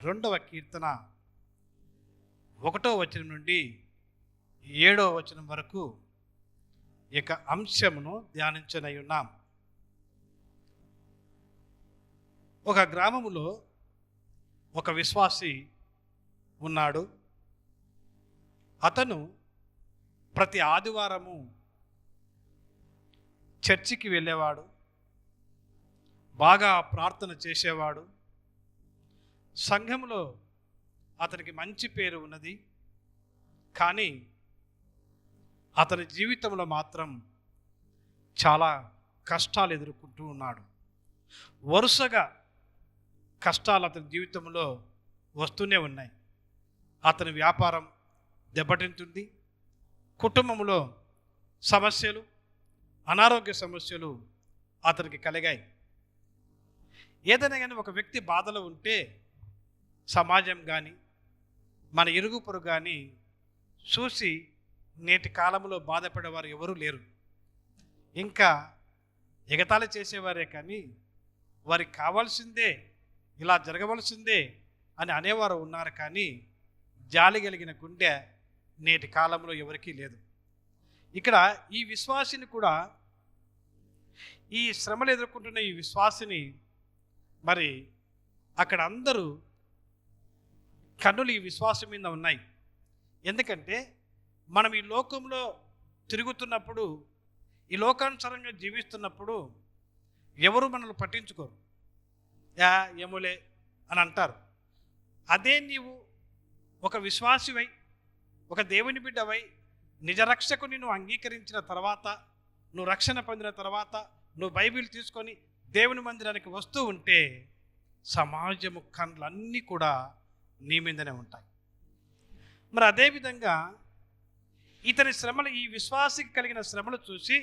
రెండవ కీర్తన 1వ వచనం నుండి 7వ వచనం వరకు ఇక అంశమును ధ్యానించనై ఉన్నాం. ఒక గ్రామములో ఒక విశ్వాసి ఉన్నాడు. అతను ప్రతి ఆదివారము చర్చికి వెళ్ళేవాడు, బాగా ప్రార్థన చేసేవాడు. సంఘంలో అతనికి మంచి పేరు ఉన్నది. కానీ అతని జీవితంలో మాత్రం చాలా కష్టాలు ఎదుర్కొంటూ ఉన్నాడు. వరుసగా కష్టాలు అతని జీవితంలో వస్తూనే ఉన్నాయి. అతని వ్యాపారం దెబ్బతింటుంది. కుటుంబంలో సమస్యలు, అనారోగ్య సమస్యలు అతనికి కలిగాయి. ఏదైనా కానీ ఒక వ్యక్తి బాధలో ఉంటే సమాజం కానీ మన ఇరుగు పొరుగు కానీ చూసి నేటి కాలంలో బాధపడేవారు ఎవరూ లేరు. ఇంకా ఎగతాళి చేసేవారే కానీ వారికి కావాల్సిందే, ఇలా జరగవలసిందే అని అనేవారు ఉన్నారు. కానీ జాలి కలిగిన గుండె నేటి కాలంలో ఎవరికీ లేదు. ఇక్కడ ఈ విశ్వాసిని కూడా, ఈ శ్రమలు ఎదుర్కొంటున్న ఈ విశ్వాసిని మరి అక్కడ అందరూ కన్నులు ఈ విశ్వాసం మీద ఉన్నాయి. ఎందుకంటే మనం ఈ లోకంలో తిరుగుతున్నప్పుడు, ఈ లోకానుసారంగా జీవిస్తున్నప్పుడు ఎవరు మనల్ని పట్టించుకోరు. ఏమోలే అని అంటారు. అదే నీవు ఒక విశ్వాసివై, ఒక దేవుని బిడ్డవై, నిజరక్షకుని నువ్వు అంగీకరించిన తర్వాత, నువ్వు రక్షణ పొందిన తర్వాత, నువ్వు బైబిల్ తీసుకొని దేవుని మందిరానికి వస్తూ ఉంటే సమాజము కన్నులన్నీ కూడా నీ మీదనే ఉంటాయి. మరి అదేవిధంగా ఇతని శ్రమలు, ఈ విశ్వాసికి కలిగిన శ్రమలు చూసి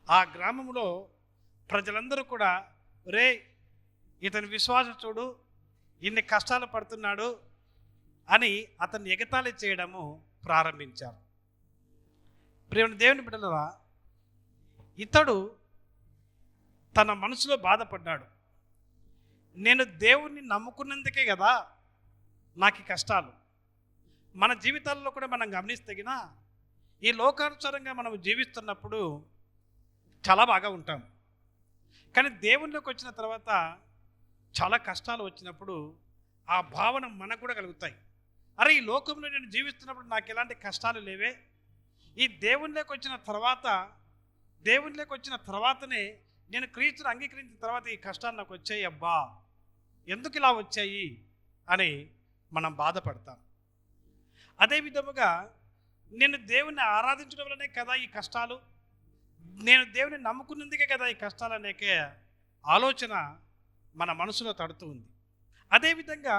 ఆ గ్రామంలో ప్రజలందరూ కూడా, రే ఇతని విశ్వాసం చూడు, ఇన్ని కష్టాలు పడుతున్నాడు అని అతన్ని ఎగతాళి చేయడము ప్రారంభించారు. ప్రియమైన దేవుని బిడ్డలారా, ఇతడు తన మనసులో బాధపడ్డాడు. నేను దేవుణ్ణి నమ్ముకున్నందుకే కదా నాకు ఈ కష్టాలు. మన జీవితాల్లో కూడా మనం గమనిస్తగిన ఈ లోకానుసారంగా మనం జీవిస్తున్నప్పుడు చాలా బాగా ఉంటాం. కానీ దేవుళ్ళలోకి వచ్చిన తర్వాత చాలా కష్టాలు వచ్చినప్పుడు ఆ భావన మనకు కూడా కలుగుతాయి. అరే, ఈ లోకంలో నేను జీవిస్తున్నప్పుడు నాకు ఎలాంటి కష్టాలు లేవే, ఈ దేవుళ్ళలోకి వచ్చిన తర్వాతనే నేను క్రీస్తుని అంగీకరించిన తర్వాత ఈ కష్టాలు నాకు వచ్చాయి, అబ్బా ఎందుకు ఇలా వచ్చాయి అని మనం బాధపడతాం. అదే విధముగా నేను దేవుణ్ణి ఆరాధించడం వల్లనే కదా ఈ కష్టాలు, నేను దేవుని నమ్ముకున్నందుకే కదా ఈ కష్టాలు అనేకే ఆలోచన మన మనసులో తడుతూ ఉంది. అదేవిధంగా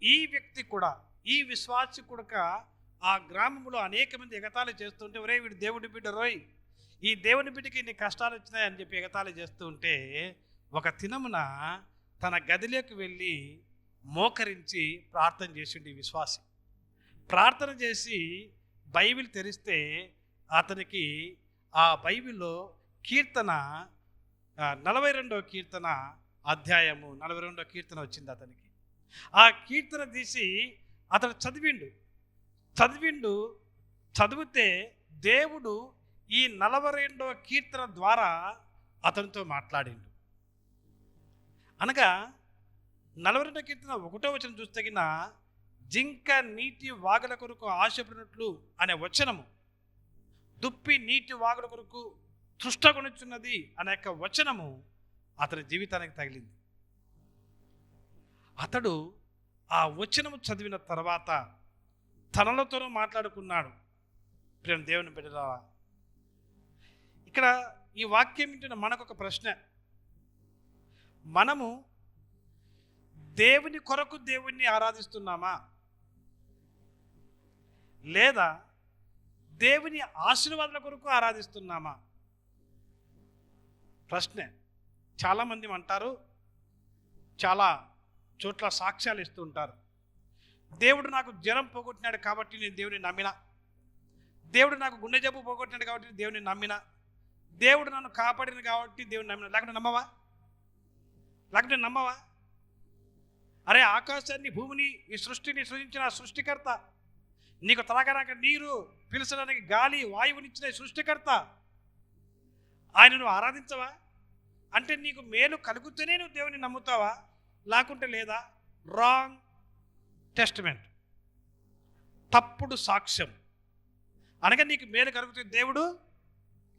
ఈ వ్యక్తి కూడా, ఈ విశ్వాసి కూడా ఆ గ్రామంలో అనేక మంది ఎగతాళి చేస్తుంటే, ఒరే వీడు దేవుడి బిడ్డ రోయ్, ఈ దేవుని బిడ్డకి ఇన్ని కష్టాలు వచ్చినాయని చెప్పి ఎగతాళి చేస్తూ ఉంటే, ఒక దినమున తన గదిలోకి వెళ్ళి మోకరించి ప్రార్థన చేసిండు ఈ విశ్వాసి. ప్రార్థన చేసి బైబిల్ తెరిస్తే అతనికి ఆ బైబిల్లో కీర్తన 42వ కీర్తన అధ్యాయము 42వ కీర్తన వచ్చింది అతనికి. ఆ కీర్తన తీసి అతడు చదివితే దేవుడు ఈ 42వ కీర్తన ద్వారా అతనితో మాట్లాడిండు. అనగా 42వ కీర్తన 1వ వచనం చూస్తగిన, జింక నీటి వాగుల కొరకు ఆశపడినట్లు అనే వచనము, దుప్పి నీటి వాగుల కొరకు తృష్టగొనుచున్నది అనే వచనము అతని జీవితానికి తగిలింది. అతడు ఆ వచనము చదివిన తర్వాత తనలతోనూ మాట్లాడుకున్నాడు. ప్రియ దేవుని బిడ్డలారా, ఇక్కడ ఈ వాక్యం వింటున్న మనకొక ప్రశ్న. మనము దేవుని కొరకు దేవుణ్ణి ఆరాధిస్తున్నామా, లేదా దేవుని ఆశీర్వాదాల కొరకు ఆరాధిస్తున్నామా? ప్రశ్నే. చాలామంది అంటారు, చాలా చోట్ల సాక్ష్యాలు ఇస్తూ ఉంటారు, దేవుడు నాకు జ్వరం పోగొట్టినాడు కాబట్టి నేను దేవుని నమ్మిన, దేవుడు నాకు గుండె జబ్బు పోగొట్టినాడు కాబట్టి దేవుని నమ్మిన, దేవుడు నన్ను కాపాడిన కాబట్టి దేవుని నమ్మిన. లేకుంటే నమ్మవా? అరే ఆకాశాన్ని భూమిని ఈ సృష్టిని సృజించిన సృష్టికర్త, నీకు త్రాగడానికి నీరు, పీల్చడానికి గాలి వాయువునిచ్చిన సృష్టికర్త, ఆయన నువ్వు ఆరాధించవా? అంటే నీకు మేలు కలుగుతూనే నువ్వు దేవుని నమ్ముతావా? లేకుంటే లేదా? రాంగ్ టెస్టిమెంట్, తప్పుడు సాక్ష్యం. అనగా నీకు మేలు కలుగుతుంది దేవుడు,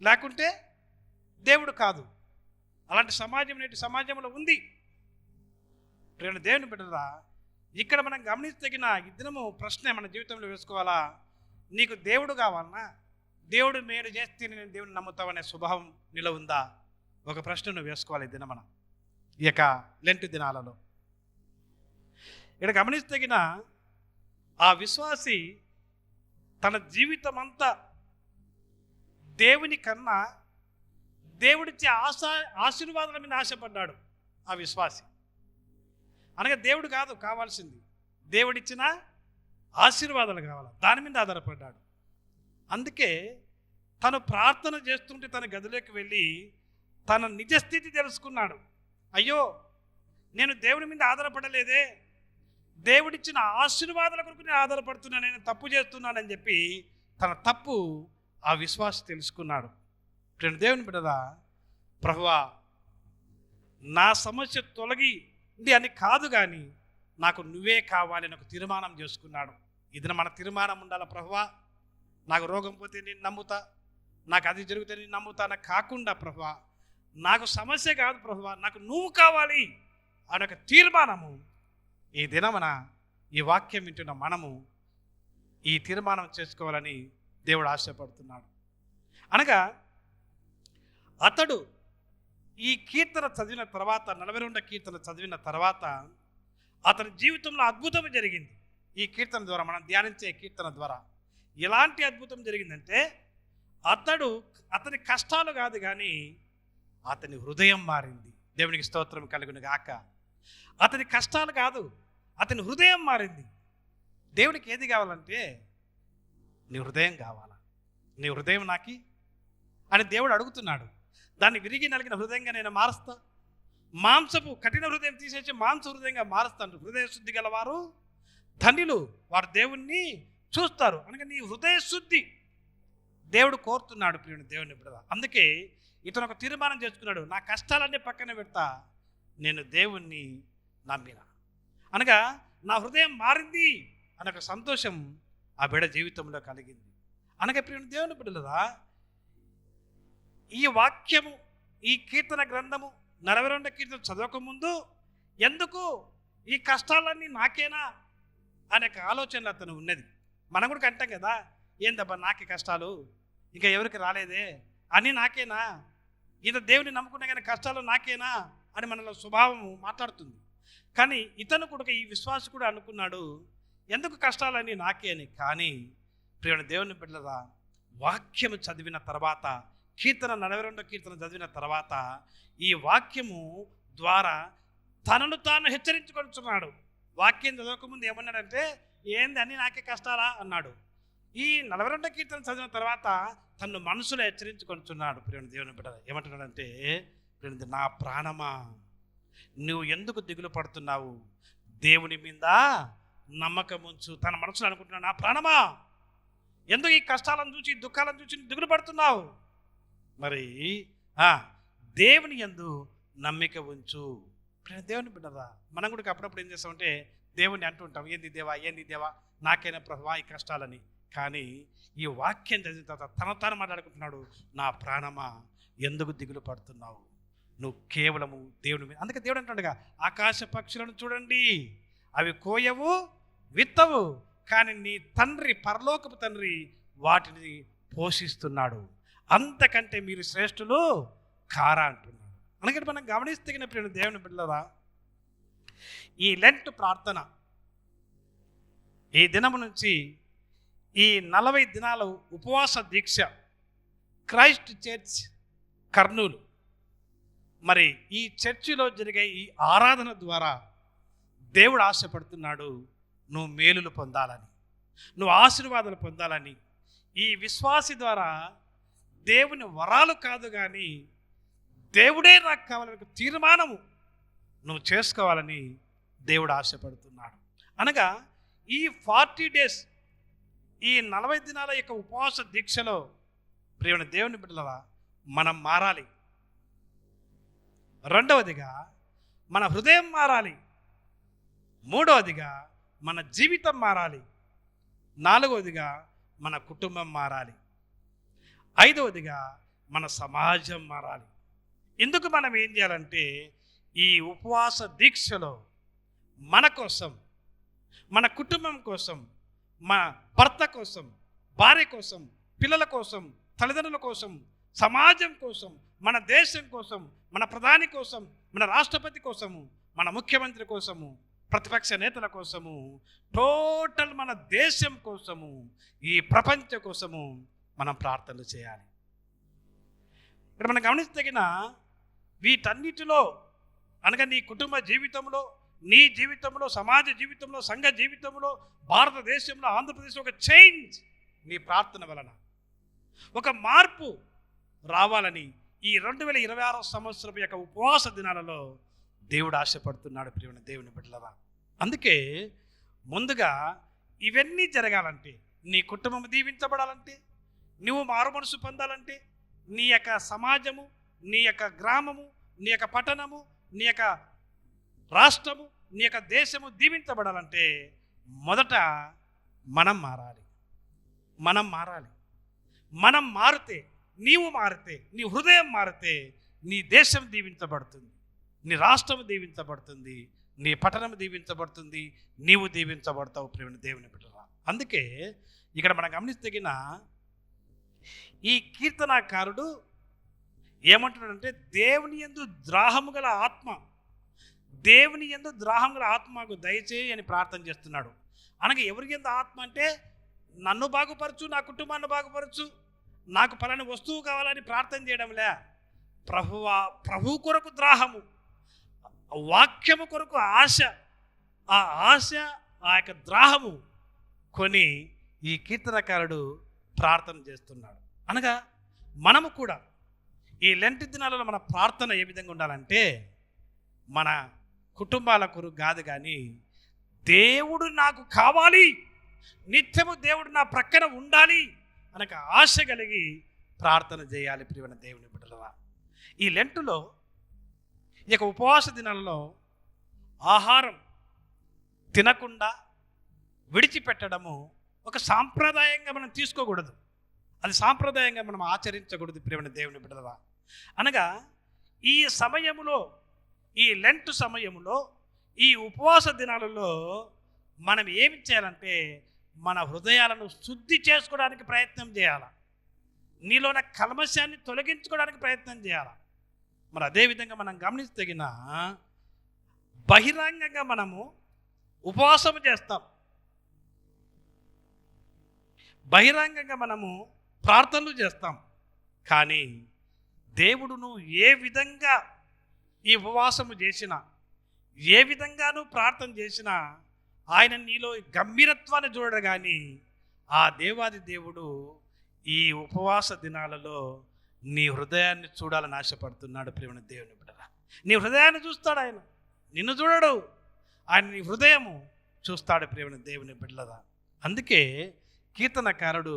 లేకుంటే దేవుడు కాదు. అలాంటి సమాజం నేటి సమాజంలో ఉంది. ప్రేమ దేవుని బిడ్డరా, ఇక్కడ మనం గమనించదగిన ఈ దినము ప్రశ్న మన జీవితంలో వేసుకోవాలా? నీకు దేవుడు కావాలన్నా, దేవుడు మేలు చేస్తే నేను దేవుని నమ్ముతావనే స్వభావం నీలో ఉందా? ఒక ప్రశ్న నువ్వు వేసుకోవాలి ఈ దినమన, ఈ యొక్క లెంటు దినాలలో. ఇక్కడ గమనించదగిన ఆ విశ్వాసి తన జీవితం అంతా దేవుని కన్నా దేవుడిచ్చే ఆశీర్వాదాల మీద ఆశపడ్డాడు ఆ విశ్వాసి. అనగా దేవుడు కాదు కావాల్సింది, దేవుడిచ్చిన ఆశీర్వాదాలు కావాలి, దాని మీద ఆధారపడ్డాడు. అందుకే తను ప్రార్థన చేస్తుంటే తన గదిలోకి వెళ్ళి తన నిజస్థితి తెలుసుకున్నాడు. అయ్యో, నేను దేవుని మీద ఆధారపడలేదే, దేవుడిచ్చిన ఆశీర్వాదాల కొరకు నేను ఆధారపడుతున్నాను, నేను తప్పు చేస్తున్నానని చెప్పి తన తప్పు ఆ విశ్వాసి తెలుసుకున్నాడు. దేవుని బిడ్డరా, ప్రభువా నా సమస్య తొలగింది అని కాదు, కానీ నాకు నువ్వే కావాలి అని ఒక తీర్మానం చేసుకున్నాడు. ఇది మన తీర్మానం ఉండాలి. ప్రభువా నాకు రోగం పోతే నేను నమ్ముతా, నాకు అది జరిగితే నేను నమ్ముతా అని కాకుండా, ప్రభువా నాకు సమస్య కాదు ప్రభువా, నాకు నువ్వు కావాలి అని ఒక తీర్మానము ఈ దినమున ఈ వాక్యం వింటున్న మనము ఈ తీర్మానం చేసుకోవాలని దేవుడు ఆశపడుతున్నాడు. అనగా అతడు ఈ కీర్తన చదివిన తర్వాత, 42వ కీర్తన చదివిన తర్వాత అతని జీవితంలో అద్భుతం జరిగింది. ఈ కీర్తన ద్వారా, మనం ధ్యానించే కీర్తన ద్వారా ఎలాంటి అద్భుతం జరిగిందంటే, అతని కష్టాలు కాదు కానీ అతని హృదయం మారింది. దేవునికి స్తోత్రం కలుగును గాక. అతని కష్టాలు కాదు, అతని హృదయం మారింది. దేవుడికి ఏది కావాలంటే నీ హృదయం కావాలా, నీ హృదయం నాకి అని దేవుడు అడుగుతున్నాడు. దాన్ని విరిగి నలిగిన హృదయంగా నేను మారుస్తా, మాంసపు కఠిన హృదయం తీసేసి మాంస హృదయంగా మారుస్తాను. హృదయ శుద్ధి గలవారు ధన్యులు, వారు దేవుణ్ణి చూస్తారు. అనగా నీ హృదయ శుద్ధి దేవుడు కోరుతున్నాడు. ప్రియుని దేవుని బిడ్డ, అందుకే ఇతను ఒక తీర్మానం చేసుకున్నాడు, నా కష్టాలన్నీ పక్కన పెడతా, నేను దేవుణ్ణి నమ్మిన. అనగా నా హృదయం మారింది అనే ఒక సంతోషం ఆ బిడ్డ జీవితంలో కలిగింది. అనగా ప్రియుని దేవుని బిడ్డలరా, ఈ వాక్యము, ఈ కీర్తన గ్రంథము 42వ కీర్తన చదవకముందు ఎందుకు ఈ కష్టాలన్నీ నాకేనా అనే ఆలోచనలు అతను ఉన్నది. మనం కూడా అంటాం కదా, ఏందబ్బా నాకే కష్టాలు, ఇంకా ఎవరికి రాలేదే అని, నాకేనా, ఇంత దేవుని నమ్ముకునే కానీ కష్టాలు నాకేనా అని మనలో స్వభావం మాట్లాడుతుంది. కానీ ఇతను కూడా, ఈ విశ్వాసి కూడా అనుకున్నాడు, ఎందుకు కష్టాలన్నీ నాకే అని. కానీ ప్రియుని దేవుని బిడ్డలరా, వాక్యము చదివిన తర్వాత, కీర్తన 42వ కీర్తన చదివిన తర్వాత ఈ వాక్యము ద్వారా తనను తాను హెచ్చరించుకొనిచున్నాడు. వాక్యం చదవకముందు ఏమన్నాడంటే, ఏంది అన్నీ నాకే కష్టాలా అన్నాడు. ఈ 42వ కీర్తన చదివిన తర్వాత తను మనసులో హెచ్చరించుకొనిచున్నాడు. ప్రియుని దేవుని బిడ్డ ఏమంటున్నాడంటే, నా ప్రాణమా నువ్వు ఎందుకు దిగులు పడుతున్నావు, దేవుని మీద నమ్మకం ఉంచు. తన మనసులో అనుకుంటున్నాడు, నా ప్రాణమా ఎందుకు ఈ కష్టాలను చూసి, దుఃఖాలను చూసి దిగులు పడుతున్నావు, మరి దేవుని యందు నమ్మిక ఉంచు. దేవుని బిడ్డరా, మనం కూడా అప్పుడప్పుడు ఏం చేస్తామంటే దేవుని అంటుంటాం, ఏంది దేవా నాకైనా ప్రభువా ఈ కష్టాలని. కానీ ఈ వాక్యం చదివిన తర్వాత తను మాట్లాడుకుంటున్నాడు, నా ప్రాణమా ఎందుకు దిగులు పడుతున్నావు, నువ్వు కేవలము దేవుని మీద. అందుకే దేవుడు అంటాడుగా, ఆకాశ పక్షులను చూడండి, అవి కోయవు విత్తవు, కానీ నీ తండ్రి, పరలోకపు తండ్రి వాటిని పోషిస్తున్నాడు, అంతకంటే మీరు శ్రేష్ఠులు కారా అంటున్నాడు. అందుకని మనం గమనిస్తగిన ప్రియుని దేవుని బిడ్డలరా, ఈ లెంట్ ప్రార్థన ఈ దినము నుంచి ఈ 40 దినాలు ఉపవాస దీక్ష క్రైస్ట్ చర్చ్ కర్నూలు, మరి ఈ చర్చిలో జరిగే ఈ ఆరాధన ద్వారా దేవుడు ఆశపడుతున్నాడు, నువ్వు మేలులు పొందాలని, నువ్వు ఆశీర్వాదాలు పొందాలని. ఈ విశ్వాసి ద్వారా దేవుని వరాలు కాదు కానీ దేవుడే నాకు కావాలని తీర్మానము నువ్వు చేసుకోవాలని దేవుడు ఆశపడుతున్నాడు. అనగా ఈ 40 డేస్, ఈ 40 దినాల యొక్క ఉపవాస దీక్షలో ప్రియమైన దేవుని బిడ్డలారా మనం మారాలి. రెండవదిగా మన హృదయం మారాలి. మూడవదిగా మన జీవితం మారాలి. నాలుగవదిగా మన కుటుంబం మారాలి. ఐదవదిగా మన సమాజం మారాలి. ఎందుకు మనం ఏం చేయాలంటే ఈ ఉపవాస దీక్షలో మన కోసం, మన కుటుంబం కోసం, మన భర్త కోసం, భార్య కోసం, పిల్లల కోసం, తల్లిదండ్రుల కోసం, సమాజం కోసం, మన దేశం కోసం, మన ప్రధాని కోసం, మన రాష్ట్రపతి కోసము, మన ముఖ్యమంత్రి కోసము, ప్రతిపక్ష నేతల కోసము, టోటల్ మన దేశం కోసము, ఈ ప్రపంచం కోసము మనం ప్రార్థనలు చేయాలి. ఇక్కడ మనం గమనించదగిన వీటన్నిటిలో అనగా నీ కుటుంబ జీవితంలో, నీ జీవితంలో, సమాజ జీవితంలో, సంఘ జీవితంలో, భారతదేశంలో, ఆంధ్రప్రదేశ్లో ఒక చేంజ్ నీ ప్రార్థన వలన ఒక మార్పు రావాలని ఈ 2026 సంవత్సరం యొక్క ఉపవాస దినాలలో దేవుడు ఆశపడుతున్నాడు. ప్రియమైన దేవుని బిడ్డలారా, అందుకే ముందుగా ఇవన్నీ జరగాలంటే, నీ కుటుంబం దీవించబడాలంటే, నువ్వు మారు మనసు పొందాలంటే, నీ యొక్క సమాజము, నీ యొక్క గ్రామము, నీ యొక్క పట్టణము, నీ యొక్క రాష్ట్రము, నీ యొక్క దేశము దీవించబడాలంటే మొదట మనం మారాలి. మనం మారితే, నీవు మారితే, నీ హృదయం మారితే నీ దేశం దీవించబడుతుంది, నీ రాష్ట్రం దీవించబడుతుంది, నీ పట్టణం దీవించబడుతుంది, నీవు దీవించబడతావు. ప్రియమైన దేవుని బిడ్డలారా, అందుకే ఇక్కడ మనం గమనిస్తగిన ఈ కీర్తనాకారుడు ఏమంటున్నాడంటే దేవుని యందు ద్రాహము గల ఆత్మ, దేవుని యందు ద్రాహం గల ఆత్మకు దయచేయి అని ప్రార్థన చేస్తున్నాడు. అనగా ఎవరి యందు ఆత్మ అంటే నన్ను బాగుపరచు, నా కుటుంబాన్ని బాగుపరచు, నాకు పలాని వస్తువు కావాలని ప్రార్థన చేయడంలే. ప్రభు కొరకు ద్రాహము, వాక్యము కొరకు ఆశ, ఆ ఆశ, ఆ యొక్క ద్రాహము కొని ఈ కీర్తనకారుడు ప్రార్థన చేస్తున్నాడు. అనగా మనము కూడా ఈ లెంట్ దినాలలో మన ప్రార్థన ఏ విధంగా ఉండాలంటే మన కుటుంబాల కొరకు కాదు, కానీ దేవుడు నాకు కావాలి, నిత్యము దేవుడు నా ప్రక్కన ఉండాలి అనక ఆశ కలిగి ప్రార్థన చేయాలి. ప్రియమైన దేవుని బిడ్డలారా, ఈ లెంటులో ఈ యొక్క ఉపవాస దినాలలో ఆహారం తినకుండా విడిచిపెట్టడము ఒక సాంప్రదాయంగా మనం తీసుకోకూడదు, అది సాంప్రదాయంగా మనం ఆచరించకూడదు. ప్రియమైన దేవుని బిడ్డలారా, అనగా ఈ సమయములో, ఈ లెంట్ సమయములో, ఈ ఉపవాస దినాలలో మనం ఏమి చేయాలంటే మన హృదయాలను శుద్ధి చేసుకోవడానికి ప్రయత్నం చేయాలి, నీలోన కల్మశాన్ని తొలగించుకోవడానికి ప్రయత్నం చేయాలి. మరి అదేవిధంగా మనం గమనిస్తగిన బహిరంగంగా మనము ఉపవాసం చేస్తాం, బహిరంగంగా మనము ప్రార్థనలు చేస్తాం, కానీ దేవుడును ఏ విధంగా ఈ ఉపవాసము చేసినా, ఏ విధంగానూ ప్రార్థన చేసినా ఆయన నీలో గంభీరత్వాన్ని చూడడు. కానీ ఆ దేవాది దేవుడు ఈ ఉపవాస దినాలలో నీ హృదయాన్ని చూడాలని ఆశపడుతున్నాడు. ప్రియమైన దేవుని బిడ్డలారా, నీ హృదయాన్ని చూస్తాడు ఆయన, నిన్ను చూడడు, ఆయన నీ హృదయము చూస్తాడు. ప్రియమైన దేవుని బిడ్డలారా, అందుకే కీర్తనకారుడు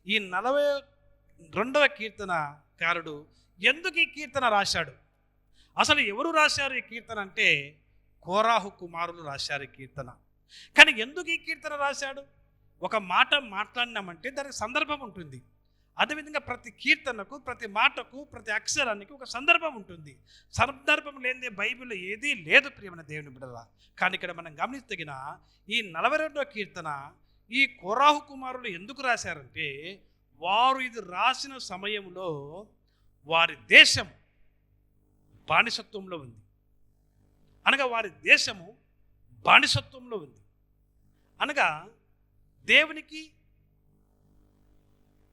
ఈ 42వ కీర్తనకారుడు ఎందుకు ఈ కీర్తన రాశాడు, అసలు ఎవరు రాశారు ఈ కీర్తన అంటే కోరాహు కుమారులు రాశారు ఈ కీర్తన. కానీ ఎందుకు ఈ కీర్తన రాశాడు? ఒక మాట మాట్లాడినామంటే దానికి సందర్భం ఉంటుంది. అదేవిధంగా ప్రతి కీర్తనకు, ప్రతి మాటకు, ప్రతి అక్షరానికి ఒక సందర్భం ఉంటుంది. సందర్భం లేనిదే బైబిల్లో ఏదీ లేదు. ప్రియమైన దేవుని బిడ్డలారా, కానీ ఇక్కడ మనం గమనిస్తగిన ఈ 42వ కీర్తన ఈ కోరాహు కుమారులు ఎందుకు రాశారంటే వారు ఇది రాసిన సమయంలో వారి దేశం బానిసత్వంలో ఉంది. అనగా వారి దేశము బానిసత్వంలో ఉంది. అనగా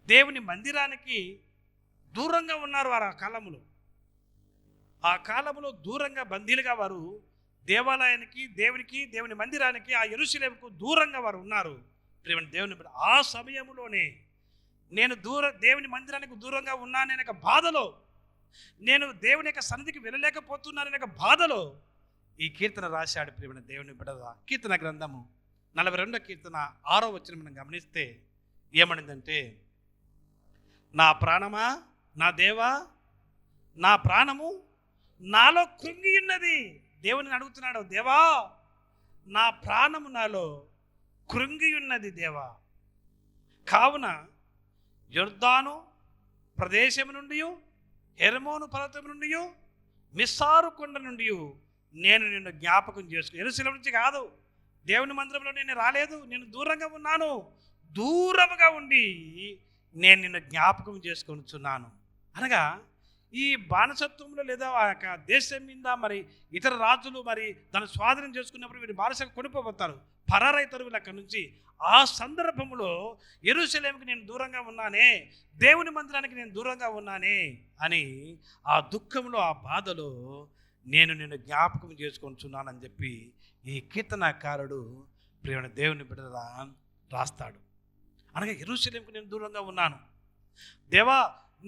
దేవుని మందిరానికి దూరంగా ఉన్నారు వారు. ఆ కాలంలో దూరంగా బందీలుగా వారు దేవాలయానికి, దేవుని మందిరానికి, ఆ యెరూషలేముకు దూరంగా వారు ఉన్నారు. ప్రియమైన దేవుని బిడ్డ, ఆ సమయంలోనే నేను దేవుని మందిరానికి దూరంగా ఉన్నాననే బాధలో, నేను దేవుని యొక్క సన్నిధికి వెళ్ళలేకపోతున్నాననే బాధలో ఈ కీర్తన రాశాడు ప్రియమైన దేవుని బిడ్డల. కీర్తన గ్రంథము 42వ కీర్తన 6వ వచనం మనం గమనిస్తే ఏమనిందంటే, నా ప్రాణమా, నా దేవా, నా ప్రాణము నాలో కృంగి ఉన్నది. దేవుని అడుగుతున్నాడు, దేవా నా ప్రాణము నాలో కృంగి ఉన్నది దేవా. కావున యొర్దాను ప్రదేశము నుండి, హెర్మోను పర్వతం నుండి, మిస్సారు కొండ నుండి నేను నిన్ను జ్ఞాపకం చేసుకుని. యెరూషలేము నుంచి కాదు, దేవుని మందిరంలో నేను రాలేదు, నేను దూరంగా ఉన్నాను. దూరముగా ఉండి నేను నిన్ను జ్ఞాపకం చేసుకొనిచున్నాను. అనగా ఈ బానిసత్వంలో లేదా ఆ యొక్క దేశం మీద మరి ఇతర రాజులు మరి దాన్ని స్వాధీనం చేసుకున్నప్పుడు వీరు బానిసగా కొనిపోతారు, పరారైతారు వీళ్ళు అక్కడి నుంచి. ఆ సందర్భంలో యెరూషలేముకి నేను దూరంగా ఉన్నానే, దేవుని మందిరానికి నేను దూరంగా ఉన్నానే అని ఆ దుఃఖంలో, ఆ బాధలో నేను నిన్ను జ్ఞాపకం చేసుకొనిచున్నానని చెప్పి ఈ కీర్తనకారుడు ప్రియమైన దేవుని బిడ్డల రాస్తాడు. అనగా యెరూషలేముకి నేను దూరంగా ఉన్నాను దేవా,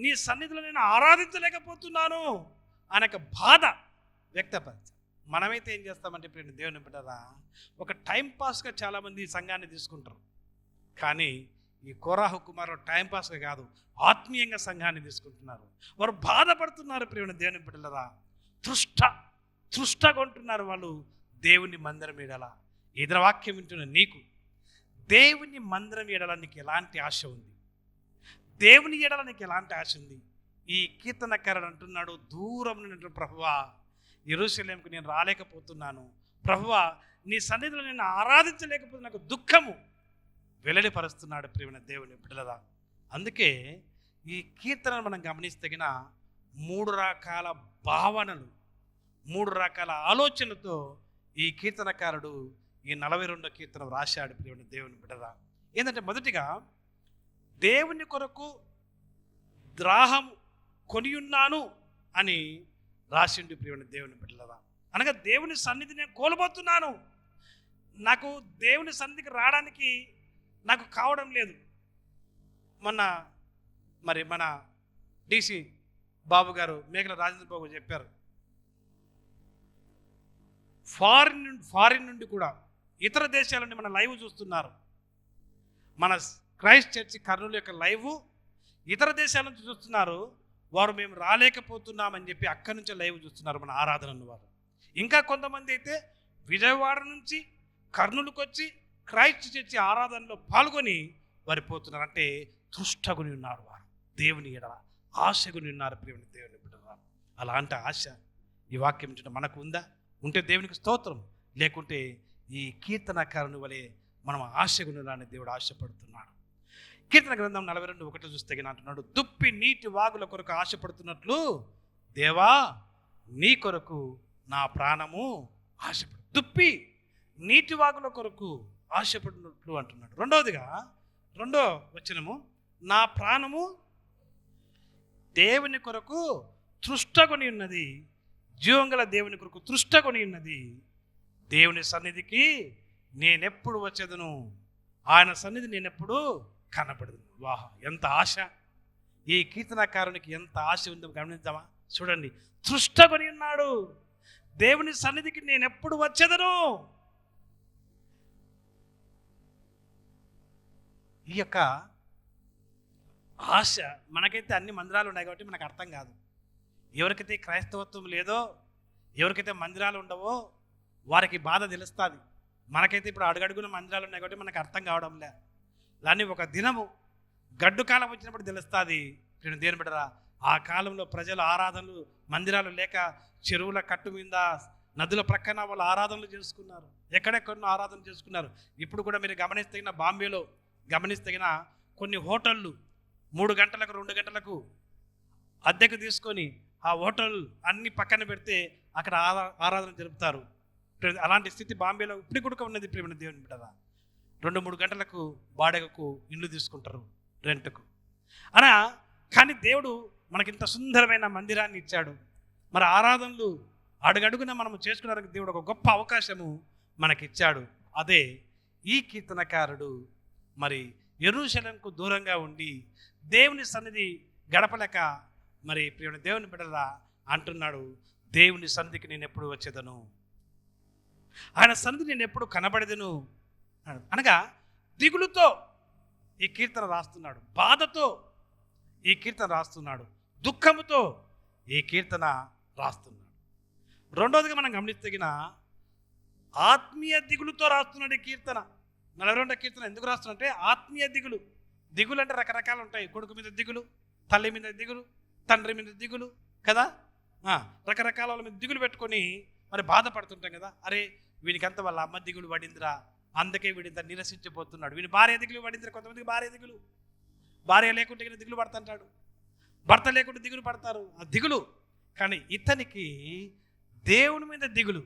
నీ సన్నిధిలో నేను ఆరాధించలేకపోతున్నాను అనే బాధ వ్యక్తపరిచాను. మనమైతే ఏం చేస్తామంటే ప్రియమైన దేవుని బిడ్డలా, ఒక టైంపాస్గా చాలామంది ఈ సంఘాన్ని తీసుకుంటారు. కానీ ఈ కోరాహు కుమారుడు టైంపాస్గా కాదు, ఆత్మీయంగా సంఘాన్ని తీసుకుంటున్నారు. వారు బాధపడుతున్నారు ప్రియమైన దేవుని బిడ్డలరా, తృష్టగా ఉంటున్నారు వాళ్ళు దేవుని మందిరం ఎడల. ఇతర వాక్యం వింటున్న నీకు దేవుని మందిరం ఎడల నీకు ఎలాంటి ఆశ ఉంది? దేవుని ఎడల నీకు ఎలాంటి ఆశ ఉంది? ఈ కీర్తనకారుడు అంటున్నాడు, దూరం నుండి ప్రభువా యెరూషలేముకు నేను రాలేకపోతున్నాను, ప్రభువా నీ సన్నిధిలో నేను ఆరాధించలేకపోతే నాకు దుఃఖము వెల్లడిపరుస్తున్నాడు ప్రియమైన దేవుని బిడ్డలరా. అందుకే ఈ కీర్తనను మనం గమనిస్తే 3 రకాల భావనలు, 3 రకాల ఆలోచనలతో ఈ కీర్తనకారుడు ఈ 42వ కీర్తన రాశాడు ప్రియమైన దేవుని బిడ్డలరా. ఏంటంటే, మొదటిగా దేవుని కొరకు ద్రాహం కొనియున్నాను అని రాసిండు ప్రియమైన దేవుని బిడ్డలరా. అనగా దేవుని సన్నిధి నేను కోల్పోతున్నాను, నాకు దేవుని సన్నిధికి రావడానికి నాకు కావడం లేదు. మన డిసి బాబు గారు, మేఘల రాజేంద్ర బాబు చెప్పారు, ఫారిన్ నుండి కూడా ఇతర దేశాల నుండి మన లైవ్ చూస్తున్నారు. మన క్రైస్ట్ చర్చి కర్నూలు యొక్క లైవ్ ఇతర దేశాల నుంచి చూస్తున్నారు. వారు మేము రాలేకపోతున్నామని చెప్పి అక్కడి నుంచే లైవ్ చూస్తున్నారు మన ఆరాధనను వారు. ఇంకా కొంతమంది అయితే విజయవాడ నుంచి కర్నూలుకు వచ్చి క్రైస్ట్ చర్చి ఆరాధనలో పాల్గొని వారు పోతున్నారు. అంటే తృష్టగుని ఉన్నారు వారు, దేవుని ఎడల ఆశగుని ఉన్నారు ప్రియమైన దేవుని బిడ్డలారా. అలాంటి ఆశ ఈ వాక్యం మనకు ఉందా? ఉంటే దేవునికి స్తోత్రం, లేకుంటే ఈ కీర్తనకారుని వలె మనం ఆశగుణాలని దేవుడు ఆశపడుతున్నాడు. కీర్తన గ్రంథం 42:1 చూస్తే అంటున్నాడు, దుప్పి నీటి వాగుల కొరకు ఆశపడుతున్నట్లు దేవా నీ కొరకు నా ప్రాణము ఆశపడు. దుప్పి నీటి వాగుల కొరకు ఆశపడినట్లు అంటున్నాడు. రెండో వచనము, నా ప్రాణము దేవుని కొరకు తృష్టకొని ఉన్నది, జీవంగల దేవుని కొరకు తృష్టకొని ఉన్నది. దేవుని సన్నిధికి నేనెప్పుడు వచ్చేదను, ఆయన సన్నిధి నేనెప్పుడు కనపడదు. వాహ, ఎంత ఆశ! ఈ కీర్తనకారునికి ఎంత ఆశ ఉందో గమనిద్దామా? చూడండి, తృష్టకొని ఉన్నాడు, దేవుని సన్నిధికి నేనెప్పుడు వచ్చేదను. ఈ యొక్క ఆశ మనకైతే అన్ని మందిరాలు ఉన్నాయి కాబట్టి మనకు అర్థం కాదు. ఎవరికైతే క్రైస్తవత్వం లేదో, ఎవరికైతే మందిరాలు ఉండవో వారికి బాధ తెలుస్తుంది. మనకైతే ఇప్పుడు అడుగడుగున మందిరాలు ఉన్నాయి కాబట్టి మనకు అర్థం కావడం లే. దాన్ని ఒక దినము గడ్డు కాలం వచ్చినప్పుడు తెలుస్తుంది. నేను దేని బిడ్డరా, ఆ కాలంలో ప్రజలు ఆరాధనలు, మందిరాలు లేక చెరువుల కట్టు మీద, నదుల ప్రక్కన వాళ్ళు ఆరాధనలు చేసుకున్నారు, ఎక్కడెక్కడో ఆరాధన చేసుకున్నారు. ఇప్పుడు కూడా మీరు గమనిస్తే బాంబేలో గమనిస్తే కొన్ని హోటళ్ళు 3 గంటలకు 2 గంటలకు అద్దెకు తీసుకొని ఆ హోటల్ అన్ని పక్కన పెడితే అక్కడ ఆరాధన జరుపుతారు. అలాంటి స్థితి బాంబేలో ఇప్పుడు కూడా ఉన్నది ప్రియమైన దేవుని బిడ్డరా. 2-3 గంటలకు బాడగకు ఇల్లు తీసుకుంటారు రెంట్కు అలా. కానీ దేవుడు మనకింత సుందరమైన మందిరాన్ని ఇచ్చాడు. మరి ఆరాధనలు అడుగడుగున మనం చేసుకున్నానికి దేవుడు ఒక గొప్ప అవకాశము మనకిచ్చాడు. అదే ఈ కీర్తనకారుడు మరి యెరూషలేముకు దూరంగా ఉండి దేవుని సన్నిధి గడపలేక మరి ప్రియమైన దేవుని బిడ్డలా అంటున్నాడు, దేవుని సన్నిధికి నేను ఎప్పుడు వచ్చేదను. ఆయన సన్నిధి నేను ఎప్పుడు కనబడేదను అనగా దిగులుతో ఈ కీర్తన రాస్తున్నాడు, బాధతో ఈ కీర్తన రాస్తున్నాడు, దుఃఖముతో ఈ కీర్తన రాస్తున్నాడు. రెండోదిగా మనం గమనిస్తగిన ఆత్మీయ దిగులుతో రాస్తున్నాడు ఈ కీర్తన. 42వ కీర్తన ఎందుకు రాస్తున్నంటే ఆత్మీయ దిగులు. దిగులు అంటే రకరకాలు ఉంటాయి. కొడుకు మీద దిగులు, తల్లి మీద దిగులు, తండ్రి మీద దిగులు కదా, రకరకాల వాళ్ళ మీద దిగులు పెట్టుకొని మరి బాధపడుతుంటాం కదా. అరే వీనికంత వాళ్ళ అమ్మ దిగులు పడిందిరా, అందుకే వీడింత నిరసించిపోతున్నాడు. వీని భార్య దిగులు పడిందిరా, కొంతమందికి భార్య దిగులు, భార్య లేకుంటే దిగులు పడుతుంటాడు, భర్త లేకుంటే దిగులు పడతారు, ఆ దిగులు. కానీ ఇతనికి దేవుని మీద దిగులు,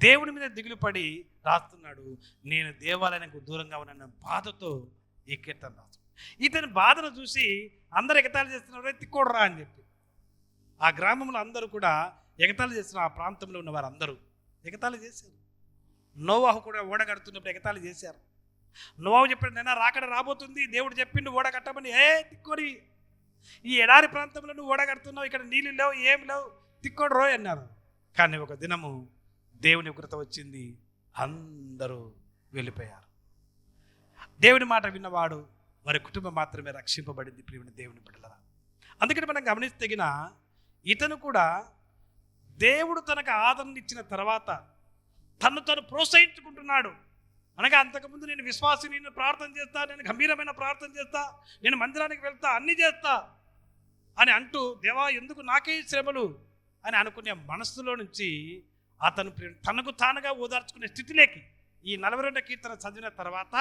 దేవుని మీద దిగులు పడి రాస్తున్నాడు. నేను దేవాలయానికి దూరంగా ఉన్న బాధతో ఈ కీర్తన రాస్తున్నాడు. ఇతని బాధను చూసి అందరు ఎగతాళి చేస్తున్నారు, తిక్కోడరా అని చెప్పి. ఆ గ్రామంలో అందరూ కూడా ఎగతాళి చేస్తున్నారు. ఆ ప్రాంతంలో ఉన్న వారు అందరూ ఎగతాళి చేశారు. నోవాహు కూడా ఓడ కడుతున్నప్పుడు ఎగతాళి చేశారు. నోవాహు చెప్పాడు, నేను రాకడ రాబోతుంది, దేవుడు చెప్పిండు ఓడ కట్టమని. తిక్కోడి, ఈ ఎడారి ప్రాంతంలో నువ్వు ఓడ కడుతున్నావు, ఇక్కడ నీళ్ళు లేవు, ఏం లేవు, తిక్కోడు రోయ్ అన్నారు. కానీ ఒక దినము దేవుని ఉగ్రత వచ్చింది, అందరూ వెళ్ళిపోయారు. దేవుని మాట విన్నవాడు, వారి కుటుంబం మాత్రమే రక్షింపబడింది. ప్రియమైన దేవుని బిడ్డలారా, అందుకని మనం గమనిస్తగిన ఇతను కూడా దేవుడు తనకు ఆదరణ ఇచ్చిన తర్వాత తను ప్రోత్సహించుకుంటున్నాడు. అనగా అంతకుముందు నేను విశ్వాసి, నేను ప్రార్థన చేస్తా, నేను గంభీరమైన ప్రార్థన చేస్తా, నేను మందిరానికి వెళ్తా, అన్నీ చేస్తా అని అంటూ దేవా ఎందుకు నాకే శ్రమలు అని అనుకునే మనస్సులో నుంచి అతను తనకు తానుగా ఓదార్చుకునే స్థితిలోకి, ఈ 42వ కీర్తన చదివిన తర్వాత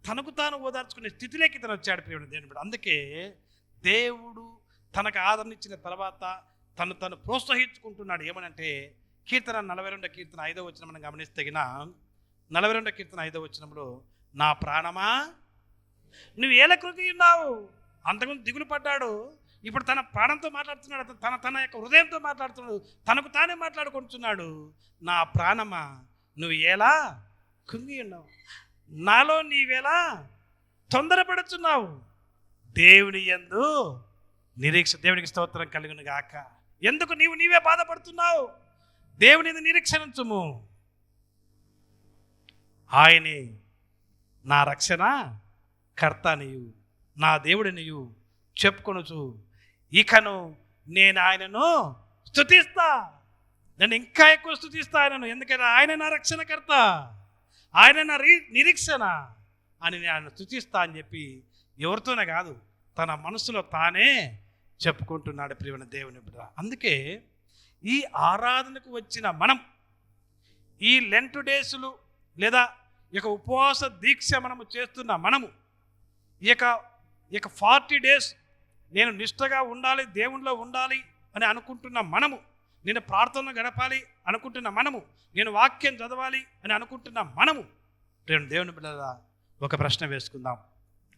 తనకు తాను ఓదార్చుకునే స్థితిలోకి తను వచ్చాడు. ప్రియమైన దేవుని బిడ్డ, అందుకే దేవుడు తనకు ఆదరణ ఇచ్చిన తర్వాత తను ప్రోత్సహించుకుంటున్నాడు. ఏమనంటే కీర్తన 42వ కీర్తన 5వ వచనం మనం గమనిస్తగిన 42వ కీర్తన 5వ వచనంలో, నా ప్రాణమా నువ్వు ఏల కృంగి ఉన్నావు. అంతకుముందు దిగులు పడ్డాడు, ఇప్పుడు తన ప్రాణంతో మాట్లాడుతున్నాడు, తన యొక్క హృదయంతో మాట్లాడుతున్నాడు, తనకు తానే మాట్లాడుకుంటున్నాడు. నా ప్రాణమా నువ్వు ఎలా కృంగి ఉన్నావు, నాలో నీవేలా తొందరపడుతున్నావు, దేవుని యందు నిరీక్ష. దేవునికి స్తోత్రం కలుగును గాక. ఎందుకు నీవే బాధపడుతున్నావు? దేవుని నిరీక్షణ ఉంచుము, ఆయనే నా రక్షణ కర్త నీవు, నా దేవుడి నీవు చెప్పుకొనుచు ఇకను నేను ఆయనను స్తుతిస్తా. నేను ఇంకా ఎక్కువ స్తుతిస్తా ఆయనను, ఎందుకంటే ఆయన నా రక్షణకర్త, ఆయన నా నిరీక్షణ అని నేను స్తుతిస్తా అని చెప్పి ఎవరితోనే కాదు, తన మనసులో తానే చెప్పుకుంటున్నాడు. ప్రియమైన దేవుని బిడ్డ, అందుకే ఈ ఆరాధనకు వచ్చిన మనం ఈ లెంట్ డేసులు లేదా ఇక ఉపవాస దీక్ష మనము చేస్తున్న మనము ఇక 40 days నేను నిష్ఠగా ఉండాలి, దేవునిలో ఉండాలి అని అనుకుంటున్న మనము, నేను ప్రార్థన గడపాలి అనుకుంటున్న మనము, నేను వాక్యం చదవాలి అని అనుకుంటున్న మనము, దేవుని బిడ్డలారా ఒక ప్రశ్న వేసుకుందాం.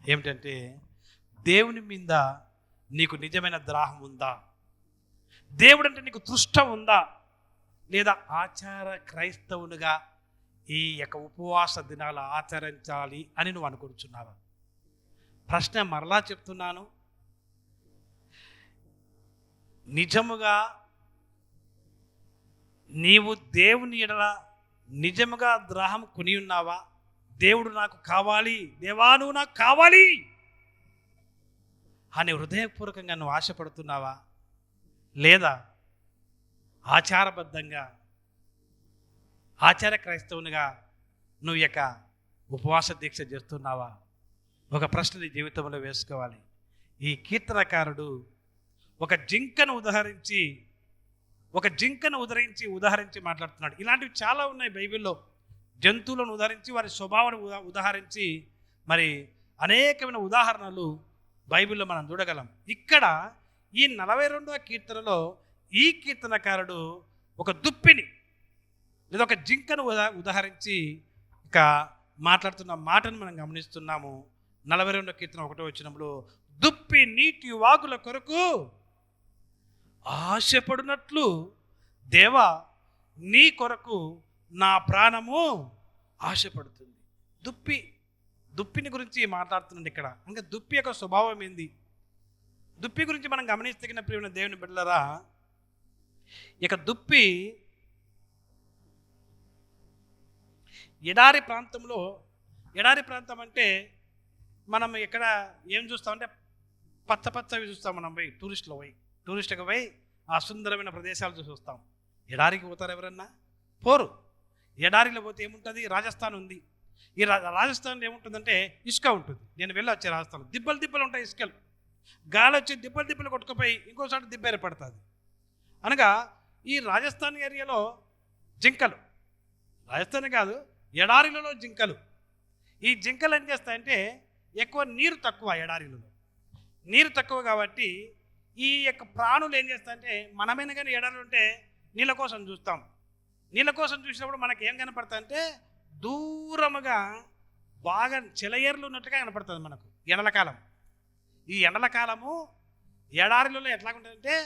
ఏమిటంటే దేవుని మీద నీకు నిజమైన దాహం ఉందా? దేవుడు అంటే నీకు తృష్ట ఉందా? లేదా ఆచార క్రైస్తవునిగా ఈ యొక్క ఉపవాస దినాలు ఆచరించాలి అని నువ్వు అనుకుంటున్నావా? ప్రశ్న మరలా చెప్తున్నాను, నిజముగా నీవు దేవుని ఎడల నిజముగా దాహం కొని ఉన్నావా? దేవుడు నాకు కావాలి, దేవా నువ్వు నాకు కావాలి అని హృదయపూర్వకంగా నువ్వు ఆశపడుతున్నావా? లేదా ఆచారబద్ధంగా ఆచార క్రైస్తవునిగా నువ్వు యొక్క ఉపవాస దీక్ష చేస్తున్నావా? ఒక ప్రశ్న నీ జీవితంలో వేసుకోవాలి. ఈ కీర్తనకారుడు ఒక జింకను ఉదహరించి మాట్లాడుతున్నాడు. ఇలాంటివి చాలా ఉన్నాయి బైబిల్లో. జంతువులను ఉదహరించి వారి స్వభావాన్ని ఉదహరించి మరి అనేకమైన ఉదాహరణలు బైబిల్లో మనం చూడగలం. ఇక్కడ ఈ 42వ కీర్తనలో ఈ కీర్తనకారుడు ఒక దుప్పిని లేదా ఒక జింకను ఉదహరించి ఇక మాట్లాడుతున్న మాటను మనం గమనిస్తున్నాము. 42వ కీర్తన 1వ వచనంలో, దుప్పి నీటి వాగుల కొరకు ఆశపడినట్లు దేవా నీ కొరకు నా ప్రాణము ఆశపడుతుంది. దుప్పిని గురించి మాట్లాడుతున్నాడు ఇక్కడ. ఇంకా దుప్పి యొక్క స్వభావం ఏంది? దుప్పి గురించి మనం గమనిస్తగిన ప్రియమైన దేవుని బిడ్డలారా, ఇక దుప్పి ఎడారి ప్రాంతంలో, ఎడారి ప్రాంతం అంటే మనం ఎక్కడ ఏం చూస్తామంటే పచ్చ పచ్చవి చూస్తాం. మనం పోయి టూరిస్టులకు పోయి ఆ సుందరమైన ప్రదేశాలు చూసి వస్తాం. ఎడారికి పోతారు ఎవరన్నా? పోరు. ఎడారిలో పోతే ఏముంటుంది? రాజస్థాన్ ఉంది. ఈ రాజస్థాన్లో ఏముంటుందంటే ఇసుక ఉంటుంది. నేను వెళ్ళి వచ్చే రాజస్థాన్ దిబ్బలు ఉంటాయి, ఇసుకలు. గాలి వచ్చి దిబ్బలు కొట్టుకుపోయి ఇంకోసారి దిబ్బ ఏర్పడుతుంది. అనగా ఈ రాజస్థాన్ ఏరియాలో జింకలు, రాజస్థాన్ కాదు ఎడారిలలో జింకలు. ఈ జింకలు ఏం చేస్తాయంటే ఎక్కువ నీరు తక్కువ, ఎడారిలలో నీరు తక్కువ కాబట్టి ఈ యొక్క ప్రాణులు ఏం చేస్తాయంటే మనమైనా కానీ ఎడారులు ఉంటే నీళ్ళ కోసం చూస్తాం. నీళ్ళ కోసం చూసినప్పుడు మనకి ఏం కనపడతాయంటే దూరముగా బాగా చెలయేర్లు ఉన్నట్టుగా కనపడుతుంది మనకు ఎండలకాలం. ఈ ఎండలకాలము ఎడారిలలో ఎట్లా ఉంటుందంటే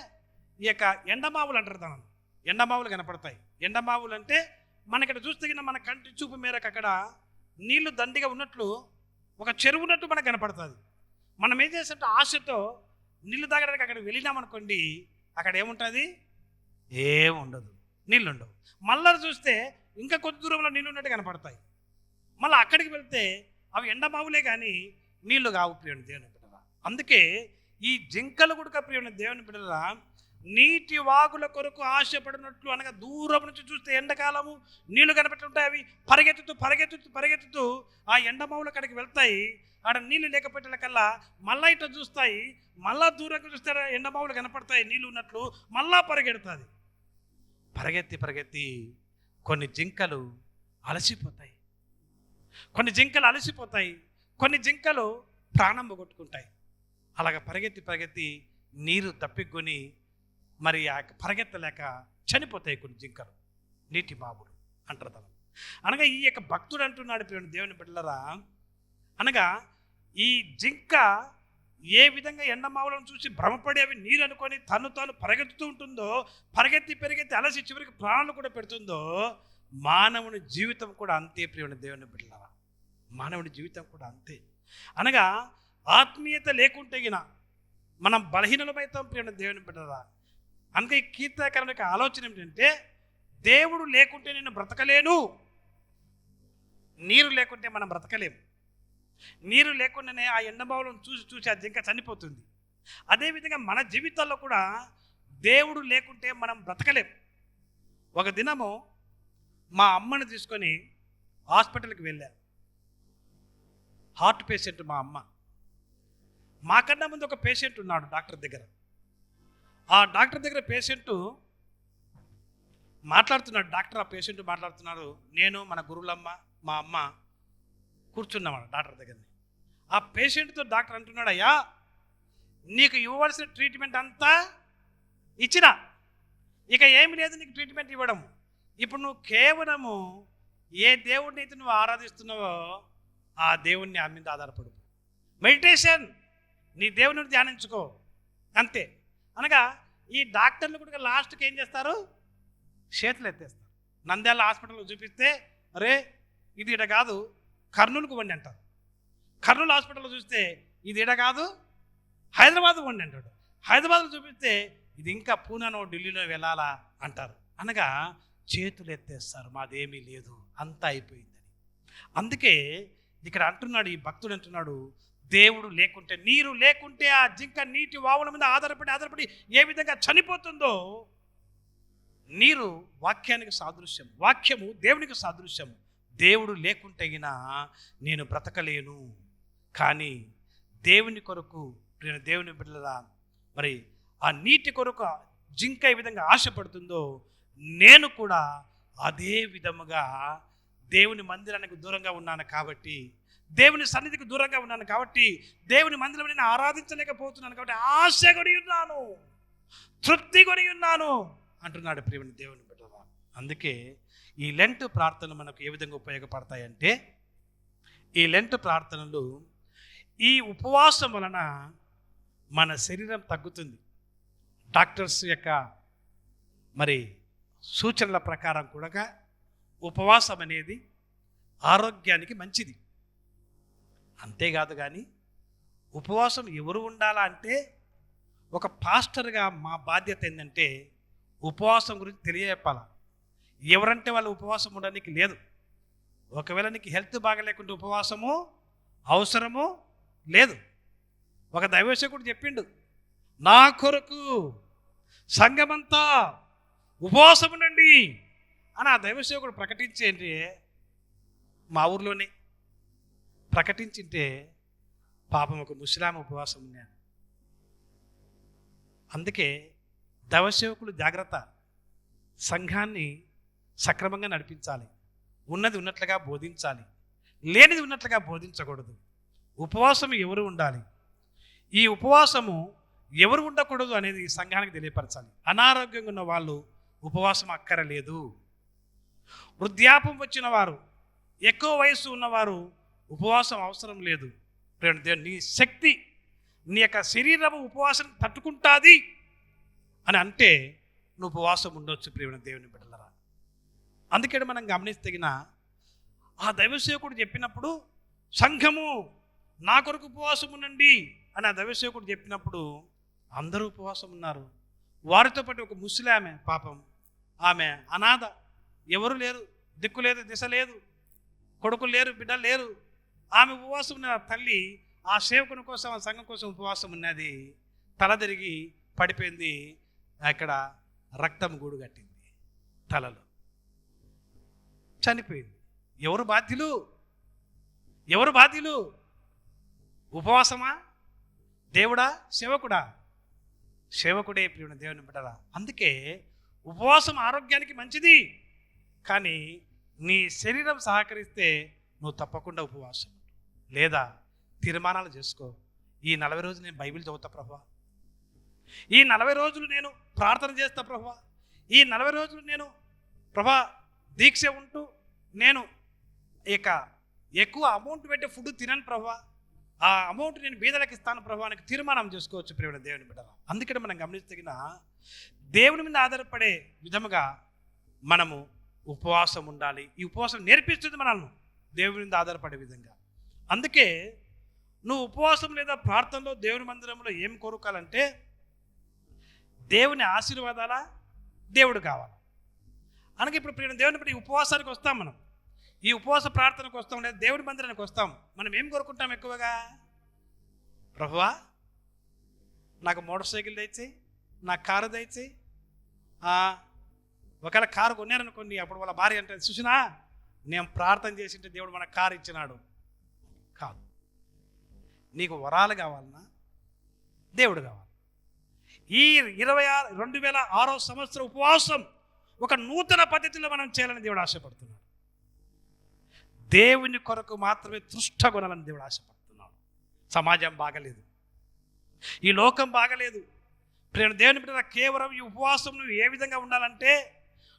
ఈ యొక్క ఎండమావులు అంటారు దాన్ని. ఎండమావులు కనపడతాయి. ఎండమావులు అంటే మనకి చూస్తే మన కంటి చూపు మేరకు అక్కడ నీళ్లు దండిగా ఉన్నట్లు, ఒక చెరువు ఉన్నట్టు మనకు కనపడుతుంది. మనం ఏం చేస్తుంటే ఆశతో నీళ్లు తాగడానికి అక్కడ వెళ్ళినామనుకోండి, అక్కడ ఏముంటుంది? ఏముండదు, నీళ్ళు ఉండవు. మళ్ళీ చూస్తే ఇంకా కొద్ది దూరంలో నీళ్ళు ఉన్నట్టు కనపడతాయి. మళ్ళీ అక్కడికి వెళ్తే అవి ఎండమావులే కానీ నీళ్లు కావు ప్రియుని దేవుని బిడ్డరా. అందుకే ఈ జింకలు కూడా ప్రియుని దేవుని బిడ్డరా నీటి వాగుల కొరకు ఆశపడినట్లు, అనగా దూరం నుంచి చూస్తే ఎండాకాలము నీళ్లు కనపెట్టుంటాయి. అవి పరిగెత్తుతూ ఆ ఎండమావుల కాడికి వెళ్తాయి. ఆడ నీళ్లు లేకపోయేటకల్లా మళ్ళా ఇట్లా చూస్తాయి. మళ్ళా దూరంగా చూస్తే ఎండమావులు కనపడతాయి నీళ్ళు ఉన్నట్లు. మళ్ళా పరిగెడుతుంది. పరిగెత్తి కొన్ని జింకలు అలసిపోతాయి. కొన్ని జింకలు ప్రాణం పోగొట్టుకుంటాయి. అలాగ పరిగెత్తి నీరు తప్పికొని మరి పరిగెత్తలేక చనిపోతాయి కొన్ని జింకలు. నీటి మావులు అంటారు తను. అనగా ఈ యొక్క భక్తుడు అంటున్నాడు ప్రియుని దేవుని బిడ్డలారా, అనగా ఈ జింక ఏ విధంగా ఎండమావులను చూసి భ్రమపడి అవి నీరు అనుకొని తాను పరిగెత్తుతూ ఉంటుందో, పరిగెత్తి అలసి చివరికి ప్రాణాలు కూడా పెడుతుందో, మానవుని జీవితం కూడా అంతే ప్రియుని దేవుని బిడ్డలారా. మానవుని జీవితం కూడా అంతే. అనగా ఆత్మీయత లేకుంటే గిన మనం బలహీనమైతాం ప్రియుని దేవుని బిడ్డలారా. అందుకే ఈ కీర్తనకారుని యొక్క ఆలోచన ఏమిటంటే, దేవుడు లేకుంటే నేను బ్రతకలేను. నీరు లేకుంటే మనం బ్రతకలేము. నీరు లేకుండానే ఆ ఎండమావులను చూసి ఆ జింక చనిపోతుంది. అదేవిధంగా మన జీవితాల్లో కూడా దేవుడు లేకుంటే మనం బ్రతకలేం. ఒక దినము మా అమ్మని తీసుకొని హాస్పిటల్కి వెళ్ళా. హార్ట్ పేషెంట్ మా అమ్మ. మాకన్నా ముందు ఒక పేషెంట్ ఉన్నాడు డాక్టర్ దగ్గర. ఆ డాక్టర్ దగ్గర పేషెంట్ మాట్లాడుతున్నాడు. డాక్టర్ ఆ పేషెంట్ మాట్లాడుతున్నారు. నేను, మన గురువులమ్మ, మా అమ్మ కూర్చున్నామన్న డాక్టర్ దగ్గరని. ఆ పేషెంట్తో డాక్టర్ అంటున్నాడు, అయ్యా నీకు ఇవ్వవలసిన ట్రీట్మెంట్ అంతా ఇచ్చినా, ఇక ఏమి లేదు నీకు ట్రీట్మెంట్ ఇవ్వడం. ఇప్పుడు నువ్వు కేవలము ఏ దేవుడిని అయితే నువ్వు ఆరాధిస్తున్నావో ఆ దేవుణ్ణి ఆ మీద ఆధారపడు. మెడిటేషన్, నీ దేవుని ధ్యానించుకో, అంతే. అనగా ఈ డాక్టర్లు కూడా లాస్ట్కి ఏం చేస్తారు? చేతులు ఎత్తేస్తారు. నంద్యాల హాస్పిటల్లో చూపిస్తే, అరే ఇది ఇడ కాదు, కర్నూలుకు వండి అంటారు. కర్నూలు హాస్పిటల్లో చూస్తే ఇది ఇడ కాదు, హైదరాబాద్ వండి అంటాడు. హైదరాబాద్లో చూపిస్తే ఇది ఇంకా పూనానో ఢిల్లీలో వెళ్ళాలా అంటారు. అనగా చేతులు ఎత్తేస్తారు, మాదేమీ లేదు, అంతా అయిపోయిందని. అందుకే ఇక్కడ అంటున్నాడు, ఈ భక్తుడు అంటున్నాడు, దేవుడు లేకుంటే, నీరు లేకుంటే ఆ జింక నీటి వావుల మీద ఆధారపడి ఏ విధంగా చనిపోతుందో, నీరు వాక్యానికి సాదృశ్యం, వాక్యము దేవునికి సాదృశ్యం. దేవుడు లేకుంటే గినా నేను బ్రతకలేను. కానీ దేవుని కొరకు దేవుని బిడ్డలారా, మరి ఆ నీటి కొరకు జింక ఏ విధంగా ఆశపడుతుందో, నేను కూడా అదే విధముగా దేవుని మందిరానికి దూరంగా ఉన్నాను కాబట్టి, దేవుని సన్నిధికి దూరంగా ఉన్నాను కాబట్టి, దేవుని మందిరం నేను ఆరాధించలేకపోతున్నాను కాబట్టి ఆశ కొని ఉన్నాను, తృప్తి కొని ఉన్నాను అంటున్నాడు ప్రియమైన దేవుని బిడ్డలారా. అందుకే ఈ లెంట్ ప్రార్థనలు మనకు ఏ విధంగా ఉపయోగపడతాయంటే, ఈ లెంట్ ప్రార్థనలు, ఈ ఉపవాసం వలన మన శరీరం తగ్గుతుంది. డాక్టర్స్ యొక్క మరి సూచనల ప్రకారం కూడా ఉపవాసం అనేది ఆరోగ్యానికి మంచిది. అంతేకాదు కానీ ఉపవాసం ఎవరు ఉండాలా అంటే, ఒక పాస్టర్గా మా బాధ్యత ఏంటంటే ఉపవాసం గురించి తెలియజెప్పాలి. ఎవరంటే వాళ్ళు ఉపవాసం ఉండడానికి లేదు. ఒకవేళ నీకు హెల్త్ బాగలేకుంటే ఉపవాసము అవసరము లేదు. ఒక దైవసేవకుడు చెప్పిండు, నా కొరకు సంఘమంతా ఉపవాసం ఉండండి అని ఆ దైవసేవకుడు ప్రకటించేంటి మా ఊర్లోనే ప్రకటించింటే పాపం ఒక ముస్లాం ఉపవాసం ఉన్నాను. అందుకే దైవసేవకులు జాగ్రత్త, సంఘాన్ని సక్రమంగా నడిపించాలి, ఉన్నది ఉన్నట్లుగా బోధించాలి, లేనిది ఉన్నట్లుగా బోధించకూడదు. ఉపవాసం ఎవరు ఉండాలి, ఈ ఉపవాసము ఎవరు ఉండకూడదు అనేది సంఘానికి తెలియపరచాలి. అనారోగ్యంగా ఉన్న వాళ్ళు ఉపవాసం అక్కరలేదు. వృద్ధాప్యం వచ్చిన వారు, ఎక్కువ వయసు ఉన్నవారు ఉపవాసం అవసరం లేదు. నీ శక్తి, నీ యొక్క శరీరము ఉపవాసం తట్టుకుంటుంది అని అంటే నువ్వు ఉపవాసం ఉండొచ్చు ప్రియమైన దేవుని బిడ్డలారా. అందుకే మనం గమనిస్తగిన ఆ దైవసేవకుడు చెప్పినప్పుడు సంఘము నా కొరకు ఉపవాసం ఉండండి అని ఆ దైవసేవకుడు చెప్పినప్పుడు అందరూ ఉపవాసం ఉన్నారు. వారితో పాటు ఒక ముసలామె, పాపం ఆమె అనాథ, ఎవరు లేరు, దిక్కు లేదు, దిశ లేదు, కొడుకులు లేరు, బిడ్డలు లేరు. ఆమె ఉపవాసం ఉన్న తల్లి ఆ సేవకుని కోసం, ఆ సంఘం కోసం ఉపవాసం ఉన్నది. తల తిరిగి పడిపోయింది, అక్కడ రక్తం గూడు కట్టింది తలలో, చనిపోయింది. ఎవరు బాధ్యులు? ఎవరు బాధ్యులు? ఉపవాసమా? దేవుడా? సేవకుడా? సేవకుడే ప్రియమైన దేవుని బిడ్డరా. అందుకే ఉపవాసం ఆరోగ్యానికి మంచిది, కానీ నీ శరీరం సహకరిస్తే నువ్వు తప్పకుండా ఉపవాసం, లేదా తీర్మానాలు చేసుకో. ఈ 40 రోజులు నేను బైబిల్ చదువుతా ప్రభువా, ఈ 40 రోజులు నేను ప్రార్థన చేస్తా ప్రభువా, ఈ 40 రోజులు నేను ప్రభా దీక్ష ఉంటూ నేను ఇక ఎక్కువ అమౌంట్ పెట్టి ఫుడ్ తినను ప్రభువా, ఆ అమౌంట్ నేను బీదలకు ఇస్తాను ప్రభువానికి తీర్మానం చేసుకోవచ్చు ప్రియమైన దేవుని బిడ్డరా. అందుకని మనం గమనిస్తగిన దేవుని మీద ఆధారపడే విధముగా మనము ఉపవాసం ఉండాలి. ఈ ఉపవాసం నేర్పిస్తుంది మనల్ని దేవుని మీద ఆధారపడే విధంగా. అందుకే నువ్వు ఉపవాసం లేదా ప్రార్థనలో దేవుని మందిరంలో ఏం కోరుకోవాలంటే దేవుని ఆశీర్వాదాలా, దేవుడు కావాలి. అందుకే ఇప్పుడు ప్రియమైన దేవుని బట్టి ఉపవాసానికి వస్తాం, మనం ఈ ఉపవాస ప్రార్థనకు వస్తాం, లేదా దేవుని మందిరానికి వస్తాం. మనం ఏం కోరుకుంటాం ఎక్కువగా? ప్రభువా నాకు మోటార్ సైకిల్ తెచ్చి, నాకు కారు తెచ్చి. ఒకవేళ కారు కొన్నారనుకోండి, అప్పుడు వాళ్ళ భార్య అంటే చూసినా నేను ప్రార్థన చేసింటే దేవుడు మనకు కారు ఇచ్చినాడు కాదు. నీకు వరాలు కావాలన్నా దేవుడు కావాలి. ఈ 2006వ సంవత్సరం ఉపవాసం ఒక నూతన పద్ధతిలో మనం చేయాలని దేవుడు ఆశపడుతున్నాడు. దేవుని కొరకు మాత్రమే తృష్టగొనాలని దేవుడు ఆశపడుతున్నాడు. సమాజం బాగలేదు, ఈ లోకం బాగలేదు. ప్రేమ దేవుని బిడ్డ, కేవలం ఈ ఉపవాసం నువ్వు ఏ విధంగా ఉండాలంటే,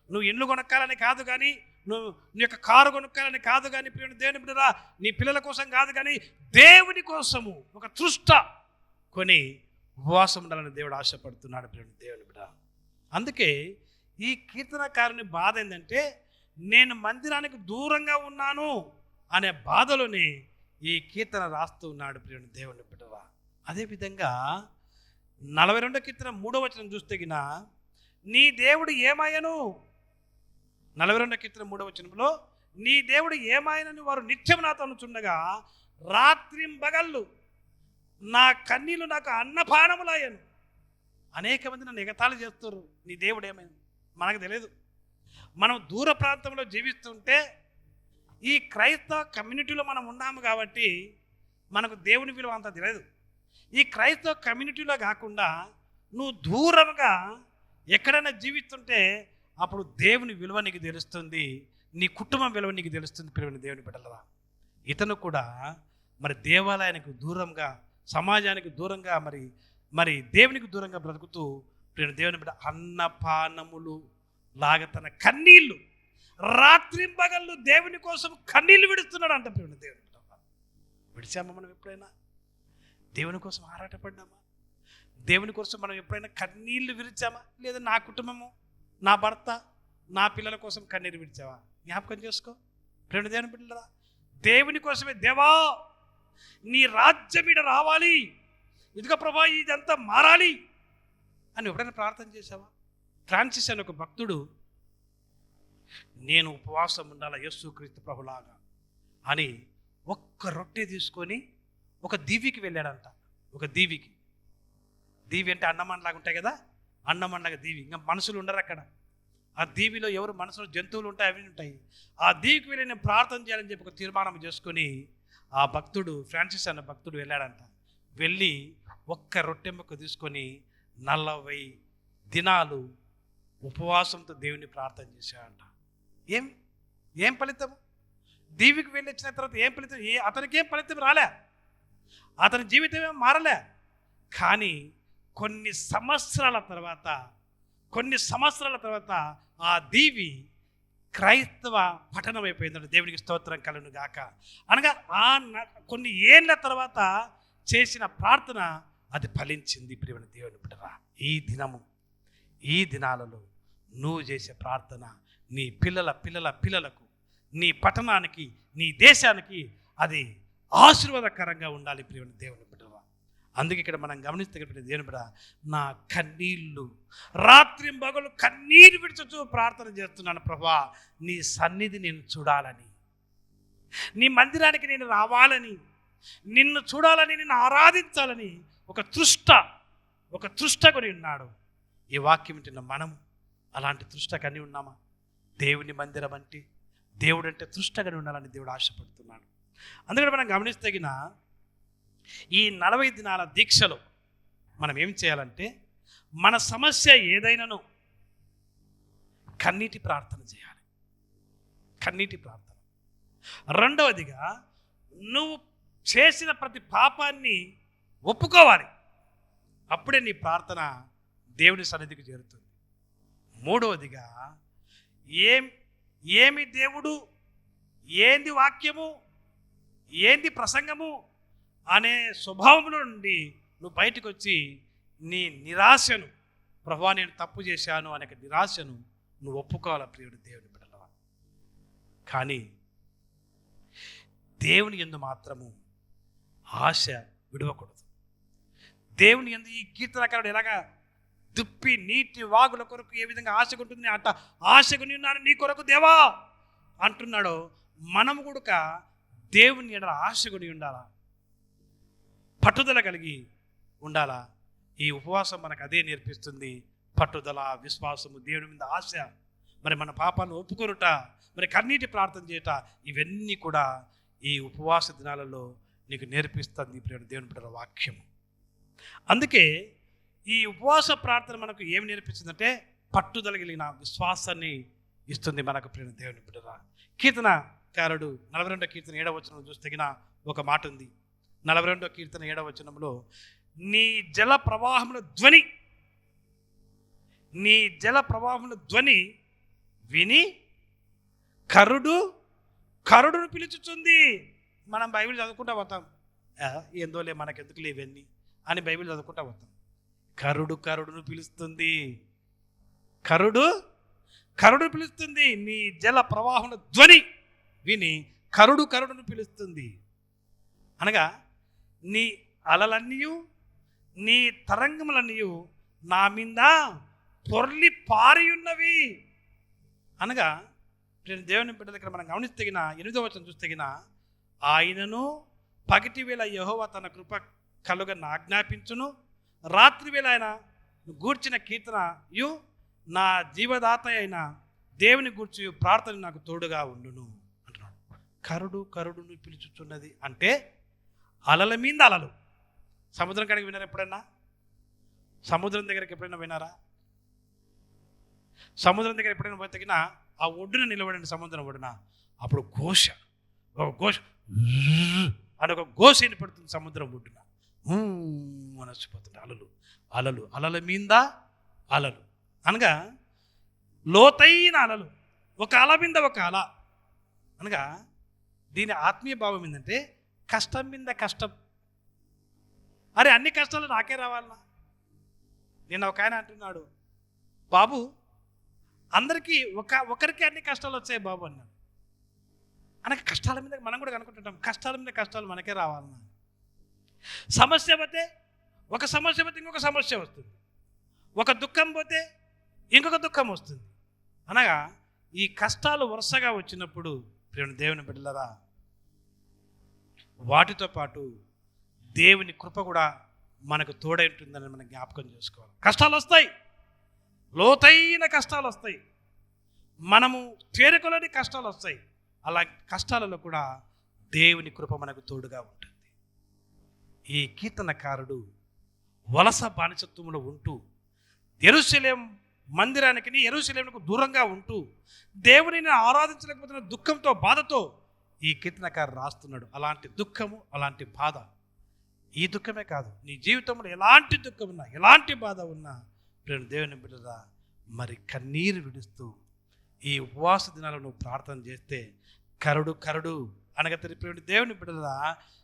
నువ్వు ఇల్లు కొనుక్కాలని కాదు, కానీ నువ్వు నీ యొక్క కారు కొనుక్కాలని కాదు, కానీ ప్రేమ దేవుని బిడ్డ నీ పిల్లల కోసం కాదు, కానీ దేవుని కోసము ఒక తృష్ట కొని ఉపవాసం ఉండాలని దేవుడు ఆశపడుతున్నాడు ప్రేమ దేవుని బిడ్డ. అందుకే ఈ కీర్తనకారుని బాధ ఏంటంటే, నేను మందిరానికి దూరంగా ఉన్నాను అనే బాధలోనే ఈ కీర్తన రాస్తూ ఉన్నాడు ప్రియ దేవుని బిడ్డరా. అదేవిధంగా 42వ కీర్తన 3వ వచనం చూస్తే గిన నీ దేవుడు ఏమాయను, 42వ కీర్తన 3వ వచనంలో నీ దేవుడు ఏమాయనని వారు నిత్యం నాతో అనుచుండగా రాత్రింబగళ్ళు నా కన్నీళ్ళు నాకు అన్నపానములాయను. అనేక మంది నన్ను ఎగతాళి చేస్తారు, నీ దేవుడు ఏమైంది మనకు తెలియదు. మనం దూర ప్రాంతంలో జీవిస్తుంటే ఈ క్రైస్తవ కమ్యూనిటీలో మనం ఉన్నాము కాబట్టి మనకు దేవుని విలువ అంత తెలియదు. ఈ క్రైస్తవ కమ్యూనిటీలో కాకుండా నువ్వు దూరంగా ఎక్కడైనా జీవిస్తుంటే అప్పుడు దేవుని విలువ నీకు తెలుస్తుంది, నీ కుటుంబం విలువ నీకు తెలుస్తుంది ప్రియమైన దేవుని బిడ్డలరా. ఇతను కూడా మరి దేవాలయానికి దూరంగా, సమాజానికి దూరంగా, మరి దేవునికి దూరంగా బ్రతుకుతూ ప్రియమైన దేవుని బిడ్డ అన్నపానములు లాగా తన కన్నీళ్ళు రాత్రింబగళ్ళు దేవుని కోసం కన్నీళ్ళు విడుస్తున్నాడు అంట ప్రియమైన దేవుని బిడ్డ. విడిచామా మనం ఎప్పుడైనా? దేవుని కోసం ఆరాటపడ్డామా? దేవుని కోసం మనం ఎప్పుడైనా కన్నీళ్లు విరిచామా? లేదా నా కుటుంబము, నా భర్త, నా పిల్లల కోసం కన్నీరు విడిచావా? జ్ఞాపకం చేసుకో ప్రియమైన దేవుని బిడ్డలారా. దేవుని కోసమే, దేవా నీ రాజ్యం మీద రావాలి, ఇదిగో ప్రభా ఇదంతా మారాలి అని ఎప్పుడైనా ప్రార్థన చేసావా? ఫ్రాన్సిస్ అనే ఒక భక్తుడు, నేను ఉపవాసం ఉండాలా యేసుక్రీస్తు ప్రభులాగా, అని ఒక్క రొట్టె తీసుకొని ఒక దీవికి వెళ్ళాడంట. ఒక దీవికి, దీవి అంటే అన్నమన్నలాగా ఉంటాయి కదా, అన్నమన్నలాగా దీవి. ఇంకా మనుషులు ఉండరు అక్కడ. ఆ దీవిలో ఎవరు మనుషులు, జంతువులు ఉంటాయి, అవి ఉంటాయి. ఆ దీవికి వెళ్ళి నేను ప్రార్థన చేయాలని చెప్పి ఒక తీర్మానం చేసుకొని ఆ భక్తుడు, ఫ్రాన్సిస్ అన్న భక్తుడు వెళ్ళాడంట. వెళ్ళి ఒక్క రొట్టె ముక్క తీసుకొని 40 దినాలు ఉపవాసంతో దేవుని ప్రార్థన చేశాడంట. ఏం ఫలితం? దీవికి వెళ్ళి వచ్చిన తర్వాత ఏం ఫలితం? అతనికి ఏం ఫలితం రాలే, అతని జీవితం ఏం మారలే. కానీ కొన్ని సంవత్సరాల తర్వాత ఆ దీవి క్రైస్తవ పట్టణం అయిపోయిందంట. దేవునికి స్తోత్రం కలుగును గాక. అనగా కొన్ని ఏళ్ళ తర్వాత చేసిన ప్రార్థన అది ఫలించింది. ప్రియమైన దేవుని బిడ్డరా, ఈ దినాలలో నువ్వు చేసే ప్రార్థన నీ పిల్లలకు, నీ పట్టణానికి, నీ దేశానికి అది ఆశీర్వాదకరంగా ఉండాలి. ప్రియమైన దేవుని బిడ్డరా, అందుకే ఇక్కడ మనం గమనిస్తే దేవుని బిడ్డ, నా కన్నీళ్ళు రాత్రి పగలు కన్నీరు విడిచొచ్చు ప్రార్థన చేస్తున్నాను. ప్రభా, నీ సన్నిధి నేను చూడాలని, నీ మందిరానికి నేను రావాలని, నిన్ను చూడాలని, నిన్ను ఆరాధించాలని ఒక తృష్టకొని ఉన్నాడు. ఈ వాక్యం వింటున్న మనం అలాంటి తృష్టకని ఉన్నామా? దేవుని మందిరం అంటే, దేవుడు అంటే తృష్టగని ఉండాలని దేవుడు ఆశపడుతున్నాడు. అందుకని మనం గమనిస్తగిన ఈ 40 దినాల దీక్షలో మనం ఏం చేయాలంటే, మన సమస్య ఏదైనాను కన్నీటి ప్రార్థన చేయాలి. కన్నీటి ప్రార్థన. రెండవదిగా, నువ్వు చేసిన ప్రతి పాపాన్ని ఒప్పుకోవాలి. అప్పుడే నీ ప్రార్థన దేవుని సన్నిధికి చేరుతుంది. మూడవదిగా, ఏమి దేవుడు, ఏంది వాక్యము, ఏంది ప్రసంగము అనే స్వభావంలో నుండి నువ్వు బయటకు వచ్చి నీ నిరాశను, ప్రభువా నేను తప్పు చేశాను అనే నిరాశను నువ్వు ఒప్పుకోవాలి. ప్రియుడు దేవుని బిడ్డలవా. కానీ దేవుని యందు మాత్రము ఆశ విడవకూడదు. దేవుని యందు ఈ కీర్తనకారుడు ఎలాగా దుప్పి నీటి వాగుల కొరకు ఏ విధంగా ఆశగా ఉంటుంది, అట్ట ఆశగుని ఉన్నాను నీ కొరకు దేవా అంటున్నాడో, మనము కూడా దేవుని ఎడల ఆశగుని ఉండాలా, పట్టుదల కలిగి ఉండాలా. ఈ ఉపవాసం మనకు అదే నేర్పిస్తుంది. పట్టుదల, విశ్వాసము, దేవుని మీద ఆశ, మరి మన పాపాలను ఒప్పుకొనుట, మరి కన్నీటి ప్రార్థన చేయట, ఇవన్నీ కూడా ఈ ఉపవాస దినాలలో నీకు నేర్పిస్తుంది ప్రియుడు దేవుని బిడ్డల వాక్యము. అందుకే ఈ ఉపవాస ప్రార్థన మనకు ఏమి నేర్పించిందంటే, పట్టుదల కలిగిన విశ్వాసాన్ని ఇస్తుంది మనకు ప్రియుడు దేవుని బిడ్డల. కీర్తనకారుడు 42వ కీర్తన 7వ వచనం చూస్తే ఒక మాట ఉంది. 42వ కీర్తన 7వ వచనంలో, నీ జల ప్రవాహముల ధ్వని విని కరుడును పిలుచుతుంది. మనం బైబిల్ చదువుకుంటా పోతాం, ఏందోలే మనకెందుకులే ఇవన్నీ అని బైబిల్ చదువుకుంటా పోతాం. కరుడును పిలుస్తుంది. కరుడు పిలుస్తుంది. నీ జల ప్రవాహముల ధ్వని విని కరుడును పిలుస్తుంది. అనగా నీ అలలన్నీయు, నీ తరంగములన్నీయు నా మీద పొర్లి పారి ఉన్నవి. అనగా దేవుని బిడ్డ దగ్గర మనం గమనిస్తే 8వ వచనం చూస్తే, ఆయనను పగటి వేళ యెహోవా తన కృప కలుగ ఆజ్ఞాపించును, రాత్రి వేళ ఆయన గూర్చిన కీర్తనయు నా జీవదాత అయిన దేవుని గూర్చి ప్రార్థన నాకు తోడుగా ఉండును అంటున్నాడు. కరుడును పిలుచుచున్నది అంటే అలల మీద అలలు. సముద్రం కాడికి వినారా ఎప్పుడైనా? సముద్రం దగ్గరికి ఎప్పుడైనా వినారా? సముద్రం దగ్గర ఎప్పుడైనా పోతే ఆ ఒడ్డున నిలబడండి, సముద్రం ఒడ్డున. అప్పుడు ఒక ఘోష అని ఒక ఘోష వినపడుతుంది సముద్రం ఒడ్డున. అనొచ్చిపోతుంది అలల మీద అలలు. అనగా లోతైన అలలు, ఒక అల మీద ఒక అల. అనగా దీని ఆత్మీయ భావం ఏంటంటే, కష్టం మీద కష్టం. అరే అన్ని కష్టాలు నాకే రావాలన్నా? నిన్న ఒక ఆయన అంటున్నాడు, బాబు అందరికీ ఒకరికి అన్ని కష్టాలు వచ్చాయి బాబు అన్నాడు. అనగా కష్టాల మీద మనం కూడా కనుక్కుంటుంటాం, కష్టాల మీద కష్టాలు మనకే రావాలన్నా. సమస్య పోతే ఒక సమస్య పోతే ఇంకొక సమస్య వస్తుంది, ఒక దుఃఖం పోతే ఇంకొక దుఃఖం వస్తుంది. అనగా ఈ కష్టాలు వరుసగా వచ్చినప్పుడు ప్రియుని దేవుని బిడ్డలారా, వాటితో పాటు దేవుని కృప కూడా మనకు తోడై ఉంటుందని మనం జ్ఞాపకం చేసుకోవాలి. కష్టాలు వస్తాయి, లోతైన కష్టాలు వస్తాయి, మనము తేరుకోలేని కష్టాలు వస్తాయి. అలా కష్టాలలో కూడా దేవుని కృప మనకు తోడుగా ఉంటుంది. ఈ కీర్తనకారుడు వలస బానిసత్వంలో ఉంటూ యెరూషలేం మందిరానికి యెరూషలేమునకు దూరంగా ఉంటూ దేవునిని ఆరాధించలేకపోతున్న దుఃఖంతో బాధతో ఈ కీర్తనకారుడు రాస్తున్నాడు. అలాంటి దుఃఖము, అలాంటి బాధ, ఈ దుఃఖమే కాదు, నీ జీవితంలో ఎలాంటి దుఃఖం ఉన్నా, ఎలాంటి బాధ ఉన్నా ప్రేమ దేవుని బిడ్డరా, మరి కన్నీరు విడుస్తూ ఈ ఉపవాస దినాలను నువ్వు ప్రార్థన చేస్తే కరుడు కరుడు అనగా తెలిపి దేవుని బిడ్డరా,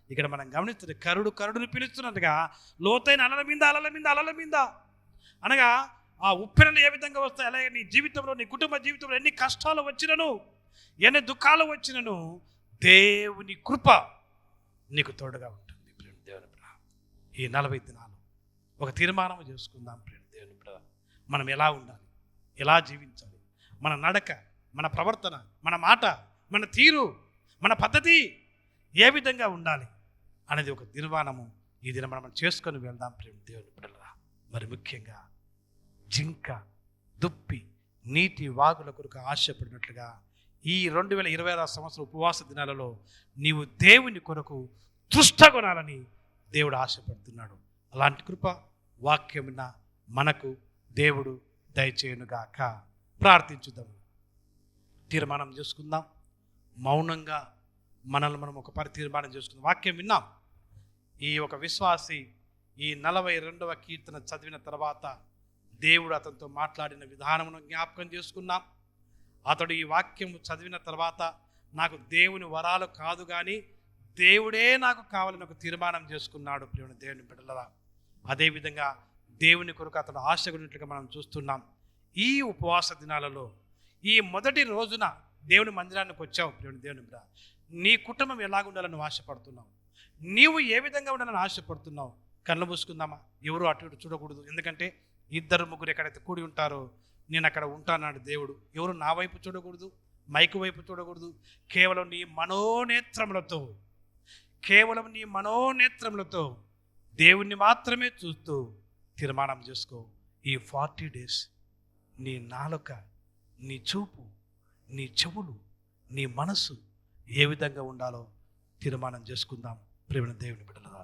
ఇక్కడ మనం గమనిస్తుంది కరుడుని పిలుస్తున్నట్టుగా లోతైన అలల మీద అనగా ఆ ఉప్పెనలు ఏ విధంగా వస్తాయి, అలాగే నీ జీవితంలో, నీ కుటుంబ జీవితంలో ఎన్ని కష్టాలు వచ్చినను, ఎన్ని దుఃఖాలు వచ్చినను దేవుని కృప నీకు తోడుగా ఉంటుంది. ప్రేమ దేవుని బిడ్డ, ఈ 40 దినాలు ఒక తీర్మానం చేసుకుందాం. ప్రేమ దేవుని బిడ్డ, మనం ఎలా ఉండాలి, ఎలా జీవించాలి, మన నడక, మన ప్రవర్తన, మన మాట, మన తీరు, మన పద్ధతి ఏ విధంగా ఉండాలి అనేది ఒక తీర్మానము ఈ దినం మనం చేసుకొని వెళ్దాం. ప్రేమ దేవుని బిడ్డలారా, మరి ముఖ్యంగా జింక, దుప్పి నీటి వాగుల కొరకు ఆశపడినట్లుగా ఈ 2026 సంవత్సరం ఉపవాస దినాలలో నీవు దేవుని కొరకు తృష్టగొనాలని దేవుడు ఆశపడుతున్నాడు. అలాంటి కృప వాక్యమున మనకు దేవుడు దయచేయునుగాక. ప్రార్థించుదాం, తీర్మానం చేసుకుందాం. మౌనంగా మనల్ని మనం ఒక తీర్మానం చేసుకుందాం. వాక్యం విన్నాం. ఈ ఒక విశ్వాసి ఈ 42వ కీర్తన చదివిన తర్వాత దేవుడు అతనితో మాట్లాడిన విధానమును జ్ఞాపకం చేసుకున్నాం. అతడు ఈ వాక్యం చదివిన తర్వాత నాకు దేవుని వరాలు కాదు కానీ దేవుడే నాకు కావాలని ఒక తీర్మానం చేసుకున్నాడు. ప్రియ దేవుని బిడ్డలారా, అదేవిధంగా దేవుని కొరకు అతడు ఆశ ఉన్నట్లుగా మనం చూస్తున్నాం. ఈ ఉపవాస దినాలలో ఈ మొదటి రోజున దేవుని మందిరానికి వచ్చావు. ప్రియ దేవుని బిడ్డ, నీ కుటుంబం ఎలాగుండాలని ఆశపడుతున్నావు, నీవు ఏ విధంగా ఉండాలని ఆశపడుతున్నావు? కళ్ళు మూసుకుందామా? ఎవరు అటు ఇటు చూడకూడదు. ఎందుకంటే 2-3 ఎక్కడైతే కూడి ఉంటారో నేను అక్కడ ఉంటానాడు దేవుడు. ఎవరు నా వైపు చూడకూడదు, మైకు వైపు చూడకూడదు. కేవలం నీ మనోనేత్రములతో దేవుణ్ణి మాత్రమే చూస్తూ తీర్మానం చేసుకో. ఈ 40 డేస్ నీ నాలుక, నీ చూపు, నీ చెవులు, నీ మనసు ఏ విధంగా ఉండాలో తీర్మానం చేసుకుందాం. ప్రేమ దేవుని బిడ్డలారా.